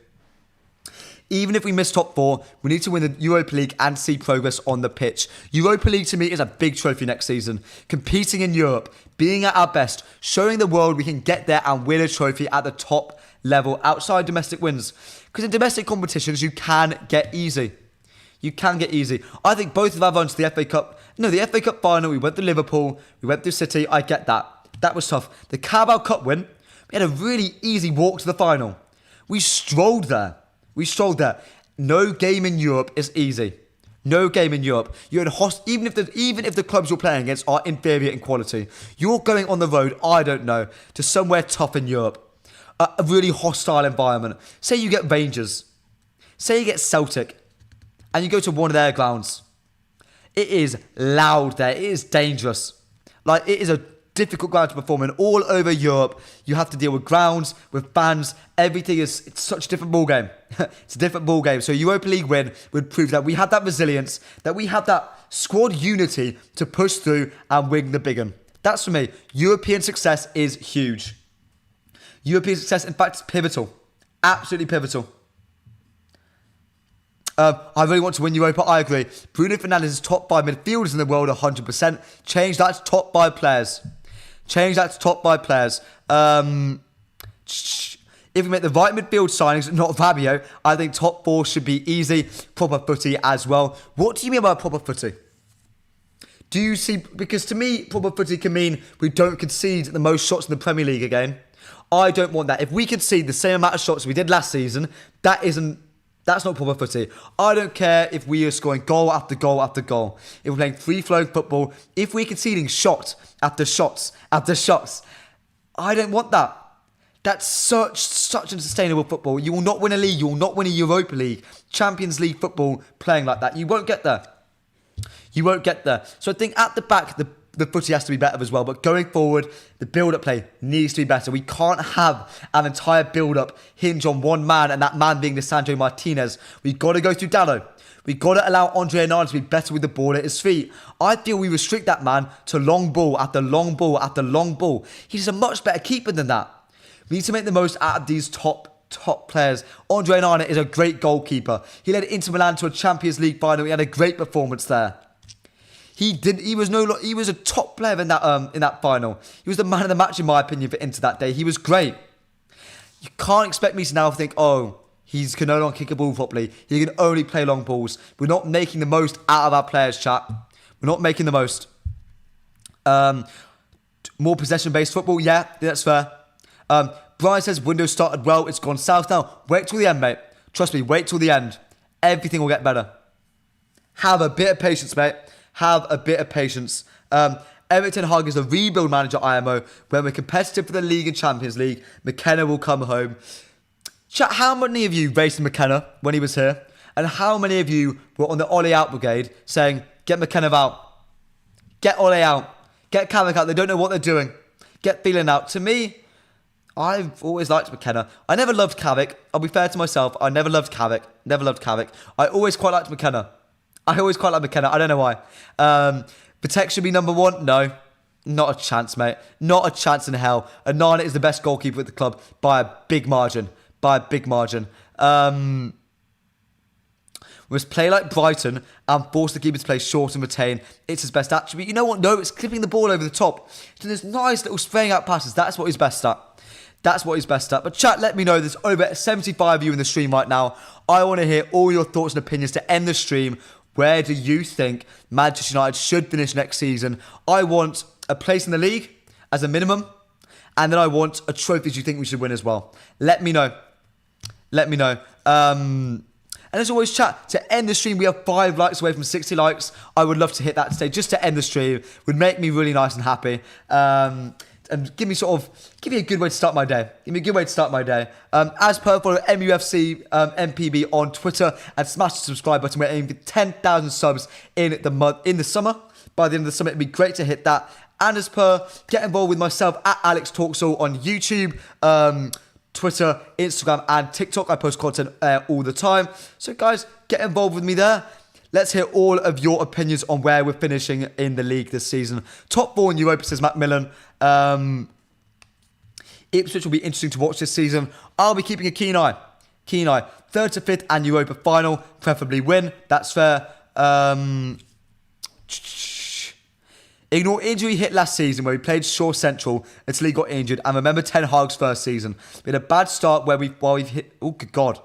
Even if we miss top 4, we need to win the Europa League and see progress on the pitch. Europa League to me is a big trophy next season. Competing in Europe, being at our best, showing the world we can get there and win a trophy at the top level outside domestic wins. Because in domestic competitions, you can get easy. You can get easy. I think both of our runs to the FA Cup, the FA Cup final, we went to Liverpool, we went through City, I get that. That was tough. The Carabao Cup win, we had a really easy walk to the final. We strolled there. No game in Europe is easy. No game in Europe. You're in even if the clubs you're playing against are inferior in quality, you're going on the road, I don't know, to somewhere tough in Europe. A really hostile environment. Say you get Rangers. Say you get Celtic. And you go to one of their grounds. It is loud there. It is dangerous. Like, it is a difficult ground to perform in. All over Europe, you have to deal with grounds, with fans. It's such a different ball game. It's a different ball game. So Europa League win would prove that we have that resilience, that we have that squad unity to push through and win the big one. That's for me. European success is huge. European success, in fact, is pivotal. Absolutely pivotal. I really want to win Europa, I agree. Bruno Fernandes is top 5 midfielders in the world, 100%. Change that to top 5 players. If we make the right midfield signings, not Fabio, I think top 4 should be easy. Proper footy as well. What do you mean by proper footy? Do you see... Because to me, proper footy can mean we don't concede the most shots in the Premier League again. I don't want that. If we concede the same amount of shots we did last season, that's not proper footy. I don't care if we are scoring goal after goal after goal. If we're playing free-flowing football, if we're conceding shot after shots after shots, I don't want that. That's such unsustainable football. You will not win a league. You will not win a Europa League, Champions League football playing like that. You won't get there. So I think at the back, the footy has to be better as well. But going forward, the build-up play needs to be better. We can't have an entire build-up hinge on one man, and that man being Lisandro Martinez. We've got to go through Dallo. We've got to allow Andre Onana to be better with the ball at his feet. I feel we restrict that man to long ball after long ball after long ball. He's a much better keeper than that. We need to make the most out of these top players. Andre Onana is a great goalkeeper. He led Inter Milan to a Champions League final. He had a great performance there. He was a top player in that final. He was the man of the match in my opinion for Inter that day. He was great. You can't expect me to now think, oh, he can no longer kick a ball properly. He can only play long balls. We're not making the most out of our players, chat. We're not making the most. More possession-based football, yeah, that's fair. Brian says, window started well, it's gone south now. Wait till the end, mate. Trust me, wait till the end. Everything will get better. Have a bit of patience, mate. Have a bit of patience. Eric Ten Hag is a rebuild manager, IMO. When we're competitive for the league and Champions League, McKenna will come home. Chat, how many of you raced McKenna when he was here? And how many of you were on the Ollie out brigade saying, get McKenna out. Get Ollie out. Get Carrick out. They don't know what they're doing. Get Phelan out. To me, I've always liked McKenna. I never loved Carrick. I'll be fair to myself. I never loved Carrick. Never loved Carrick. I always quite liked McKenna. I don't know why. Protection be number one? No. Not a chance, mate. Not a chance in hell. Onana is the best goalkeeper at the club by a big margin. Must play like Brighton and force the keeper to play short and retain. It's his best attribute. You know what? No, it's clipping the ball over the top. So there's nice little spraying out passes. That's what he's best at. But chat, let me know. There's over 75 of you in the stream right now. I want to hear all your thoughts and opinions to end the stream. Where do you think Manchester United should finish next season? I want a place in the league as a minimum. And then I want a trophy you think we should win as well. Let me know. And as always, chat, to end the stream, we have 5 likes away from 60 likes. I would love to hit that today just to end the stream. Would make me really nice and happy. And give me a good way to start my day. As per, follow mufcMPB on Twitter and smash the subscribe button. We're aiming for 10,000 subs in the summer. By the end of the summer, it'd be great to hit that. And as per, get involved with myself at Alex Talksall on YouTube, Twitter, Instagram, and TikTok. I post content all the time. So guys, get involved with me there. Let's hear all of your opinions on where we're finishing in the league this season. Top 4 in Europa, says Macmillan. Ipswich will be interesting to watch this season. I'll be keeping a keen eye. 3rd to 5th and Europa final. Preferably win. That's fair. Ignore injury hit last season where we played Shaw Central until he got injured. And remember Ten Hag's first season. We had a bad start while we've hit... Oh, good God.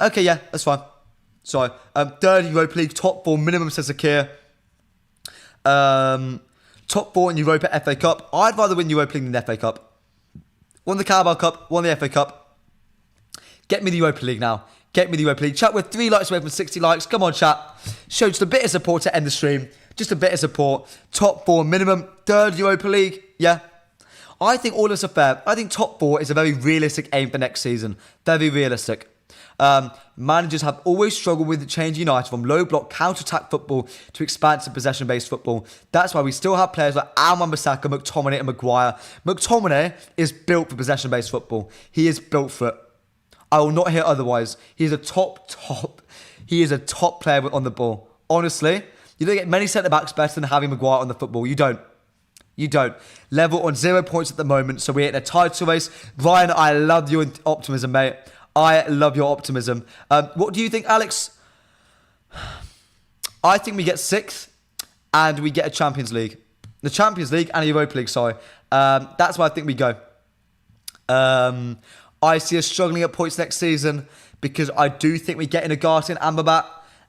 Okay, yeah, that's fine. Sorry. 3rd Europa League, top 4 minimum, says Zakir. Top 4 in Europa FA Cup. I'd rather win Europa League than the FA Cup. Won the Carabao Cup, won the FA Cup. Get me the Europa League now. Chat, with 3 likes away from 60 likes. Come on, chat. Show just a bit of support to end the stream. Just a bit of support. Top 4 minimum. 3rd Europa League. Yeah. I think all of us are fair. I think top 4 is a very realistic aim for next season. Very realistic. Managers have always struggled with changing United from low block counter-attack football to expansive possession-based football. That's why we still have players like Wan-Bissaka, McTominay and Maguire. McTominay is built for possession-based football. He is built for it. I will not hear otherwise. He is a top player on the ball. Honestly, you don't get many centre-backs better than having Maguire on the football. You don't. Level on 0 points at the moment, so we're in a title race. Ryan, I love your optimism, mate. I love your optimism. What do you think, Alex? I think we get 6th and we get a Champions League. The Champions League and a Europa League, sorry. That's where I think we go. I see us struggling at points next season because I do think we get in Agati and Amrabat.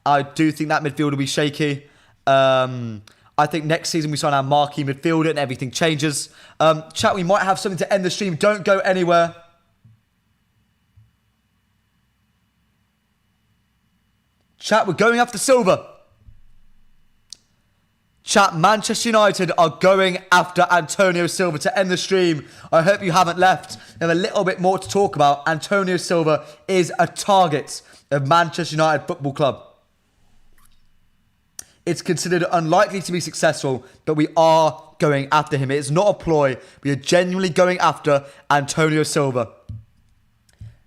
I do think that midfield will be shaky. I think next season we sign our marquee midfielder and everything changes. Chat, we might have something to end the stream. Don't go anywhere. Chat, we're going after silver. Chat, Manchester United are going after Antonio Silva to end the stream. I hope you haven't left. There's a little bit more to talk about. Antonio Silva is a target of Manchester United Football Club. It's considered unlikely to be successful, but we are going after him. It is not a ploy. We are genuinely going after Antonio Silva.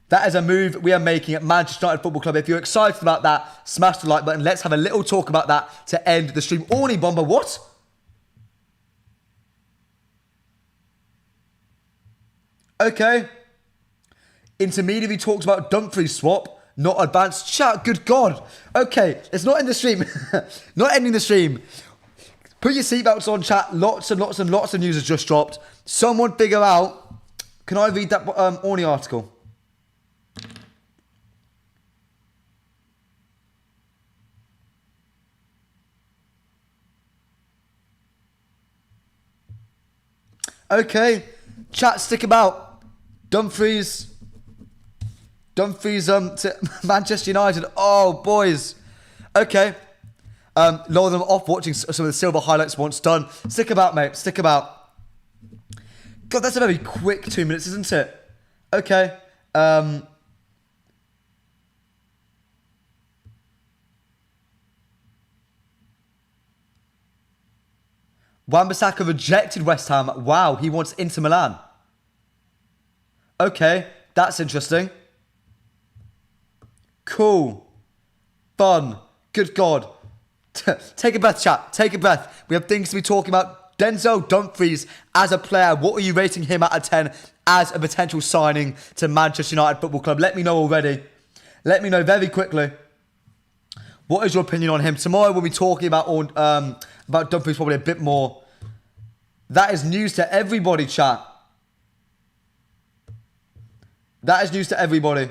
That is a move we are making at Manchester United Football Club. If you're excited about that, smash the like button. Let's have a little talk about that to end the stream. Orny Bomber, what? Okay. Intermediary talks about Dumfries swap, not advanced chat. Good God. Okay, it's not in the stream. Not ending the stream. Put your seatbelts on, chat. Lots and lots and lots of news has just dropped. Someone figure out... Can I read that Orny article? Okay. Chat, stick about. Dumfries to Manchester United. Oh, boys. Okay. Lower them off watching some of the silver highlights once done. Stick about, mate. Stick about. God, that's a very quick 2 minutes, isn't it? Okay. Wan-Bissaka rejected West Ham. Wow, he wants Inter Milan. Okay, that's interesting. Cool. Fun. Good God. Take a breath, chat. Take a breath. We have things to be talking about. Denzel Dumfries as a player. What are you rating him out of 10 as a potential signing to Manchester United Football Club? Let me know already. Let me know very quickly. What is your opinion on him? Tomorrow we'll be talking about Dumfries probably a bit more. That is news to everybody, chat. That is news to everybody.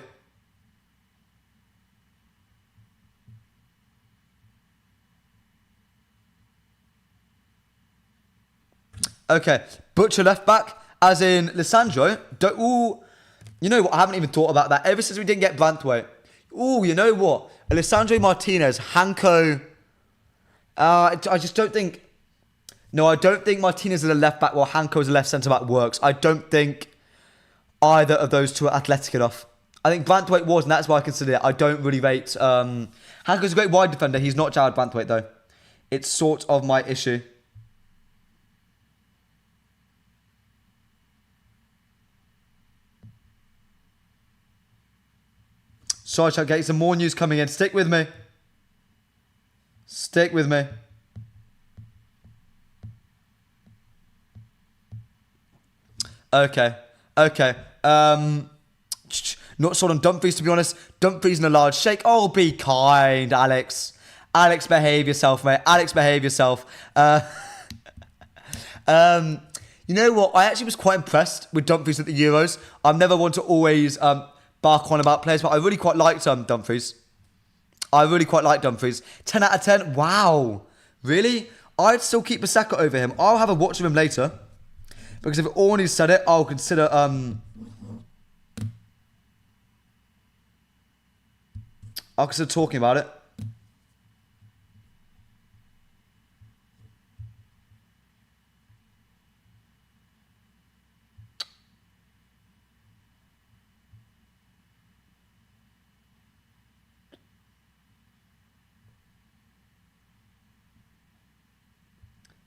Okay, Butcher left back, as in Lissandro. Ooh, you know what? I haven't even thought about that. Ever since we didn't get Branthwaite. Ooh, you know what? Alessandro Martinez, Hanko. I just don't think. No, I don't think Martinez is a left back while Hanko is a left centre back works. I don't think either of those two are athletic enough. I think Branthwaite was, and that's why I consider it. I don't really rate. Hanko's a great wide defender. He's not Jared Branthwaite though. It's sort of my issue. Sorry, chat, getting some more news coming in. Stick with me. Stick with me. Okay. Not sold on Dumfries, to be honest. Dumfries in a large shake. Oh, be kind, Alex. Alex, behave yourself, mate. Alex, behave yourself. You know what? I actually was quite impressed with Dumfries at the Euros. I'm never one to always bark on about players, but I really quite liked Dumfries. I really quite like Dumfries. 10 out of 10. Wow. Really? I'd still keep Bissaka over him. I'll have a watch of him later. Because if Orney's said it, I'll consider... I'll consider talking about it.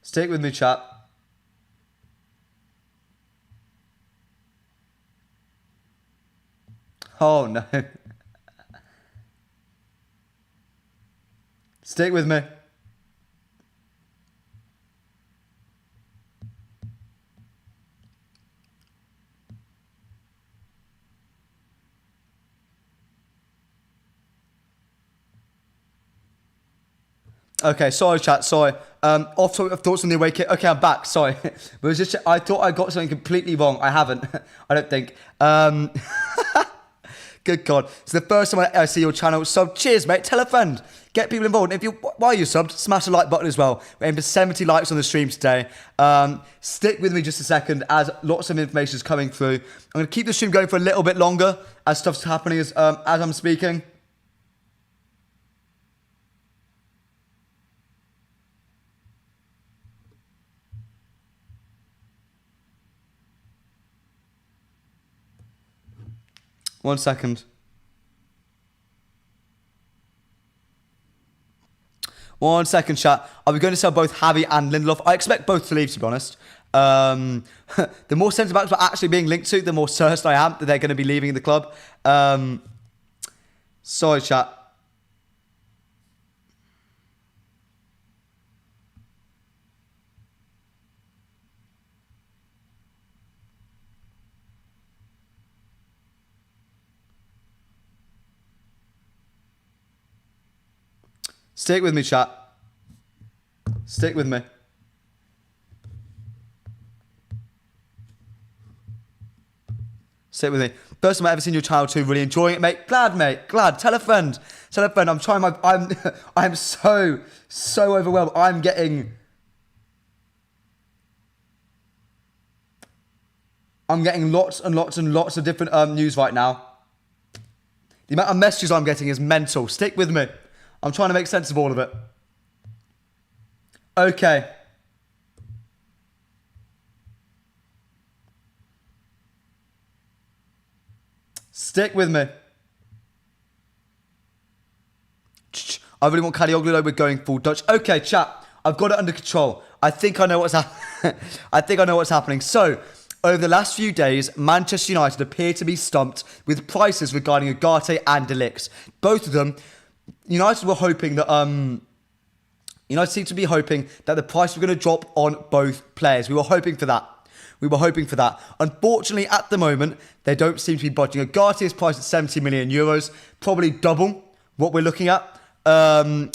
Stick with me, chat. Oh, no. Stick with me. Okay, sorry, chat. Sorry. Off topic of thoughts on the away kit. Okay, I'm back. Sorry, but it was just I thought I got something completely wrong. I haven't. I don't think. Good God! It's the first time I see your channel. So cheers, mate. Tell a friend. Get people involved. If you while you're subbed, smash the like button as well. We're aiming for 70 likes on the stream today. Stick with me just a second, as lots of information is coming through. I'm going to keep the stream going for a little bit longer as stuff's happening as I'm speaking. One second. One second, chat. Are we going to sell both Harry and Lindelof? I expect both to leave, to be honest. The more centre backs we're actually being linked to, the more certain I am that they're going to be leaving the club. Sorry, chat. Stick with me, chat. Stick with me. Stick with me. First time I've ever seen your channel too. Really enjoying it, mate. Glad, mate. Glad. Tell a friend. Tell a friend. I'm trying my... I'm so overwhelmed. I'm getting... I'm getting lots and lots and lots of different news right now. The amount of messages I'm getting is mental. Stick with me. I'm trying to make sense of all of it. Okay. Stick with me. I really want Kadioglu though. We're going full Dutch. Okay, chat. I've got it under control. I think I know what's happening. I think I know what's happening. So, over the last few days, Manchester United appear to be stumped with prices regarding Ugarte and De Ligt. Both of them, United were hoping that United seemed to be hoping that the price was going to drop on both players. We were hoping for that. Unfortunately, at the moment, they don't seem to be budging. Ugarte is priced at 70 million euros, probably double what we're looking at. De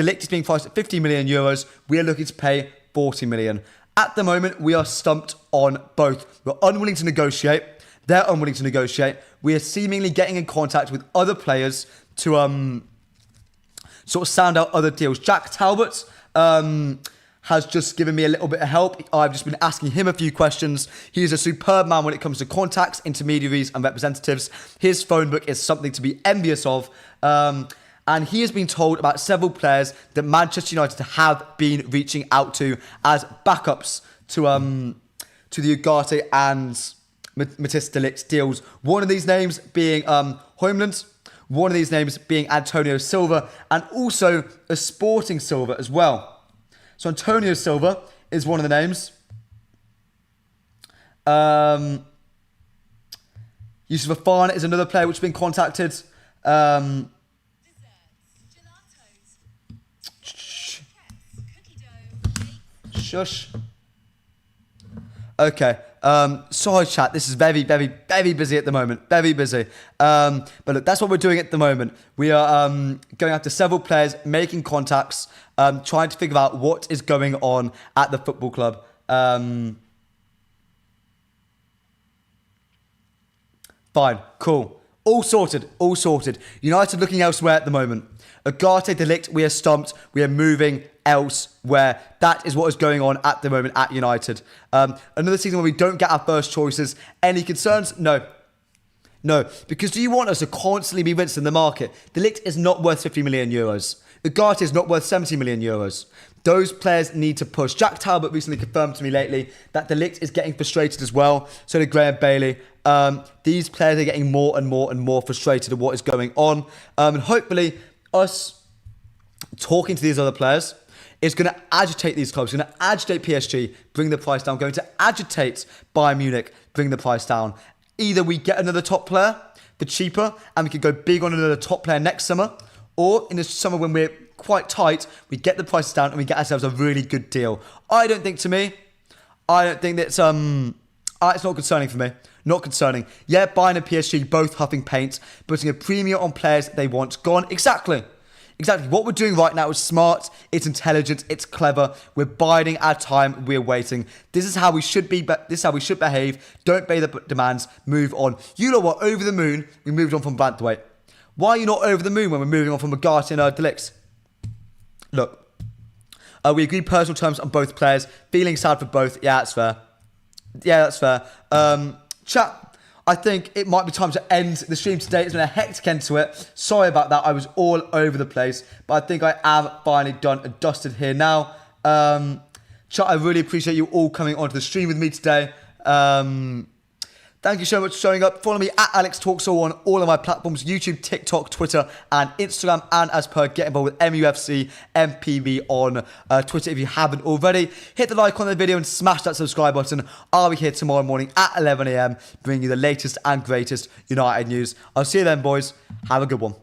Ligt is being priced at 50 million euros. We are looking to pay 40 million. At the moment, we are stumped on both. We're unwilling to negotiate. They're unwilling to negotiate. We are seemingly getting in contact with other players to sort of sound out other deals. Jack Talbot has just given me a little bit of help. I've just been asking him a few questions. He is a superb man when it comes to contacts, intermediaries, and representatives. His phone book is something to be envious of. And he has been told about several players that Manchester United have been reaching out to as backups to the Ugarte and Matthijs de Ligt deals. One of these names being Højlund, one of these names being Antonio Silva, and also a Sporting Silva as well. So Antonio Silva is one of the names. Yusuf Afan is another player which has been contacted. Shush. Okay. Sorry, chat. This is very, very, very busy at the moment. Very busy. But look, that's what we're doing at the moment. We are going after several players, making contacts, trying to figure out what is going on at the football club. Fine. Cool. All sorted. All sorted. United looking elsewhere at the moment. Ugarte, De Ligt, we are stumped. We are moving elsewhere. That is what is going on at the moment at United. Another season where we don't get our first choices. Any concerns? No. No. Because do you want us to constantly be rinsed in the market? De Ligt is not worth 50 million euros. Ugarte is not worth 70 million euros. Those players need to push. Jack Talbot recently confirmed to me lately that De Ligt is getting frustrated as well. So did Graham Bailey. These players are getting more and more and more frustrated at what is going on. And hopefully us talking to these other players is going to agitate these clubs, going to agitate PSG, bring the price down, going to agitate Bayern Munich, bring the price down. Either we get another top player for cheaper and we can go big on another top player next summer, or in the summer when we're quite tight, we get the prices down and we get ourselves a really good deal. I don't think that's it's not concerning for me. Not concerning. Yeah, Bayern and PSG both huffing paint, putting a premium on players they want gone. Exactly. What we're doing right now is smart, it's intelligent, it's clever. We're biding our time, we're waiting. This is how we should be. This is how we should behave. Don't obey the demands. Move on. You know what? Over the moon, we moved on from Banthwaite. Why are you not over the moon when we're moving on from Ugarte and De Ligt? Look, we agreed personal terms on both players. Feeling sad for both. Yeah, that's fair. Chat, I think it might be time to end the stream today. It's been a hectic end to it. Sorry about that. I was all over the place. But I think I am finally done and dusted here now. Chat, I really appreciate you all coming onto the stream with me today. Thank you so much for showing up. Follow me at AlexTalksAll on all of my platforms, YouTube, TikTok, Twitter, and Instagram. And as per, get involved with mufcMPB on Twitter if you haven't already. Hit the like on the video and smash that subscribe button. I'll be here tomorrow morning at 11 a.m. bringing you the latest and greatest United news. I'll see you then, boys. Have a good one.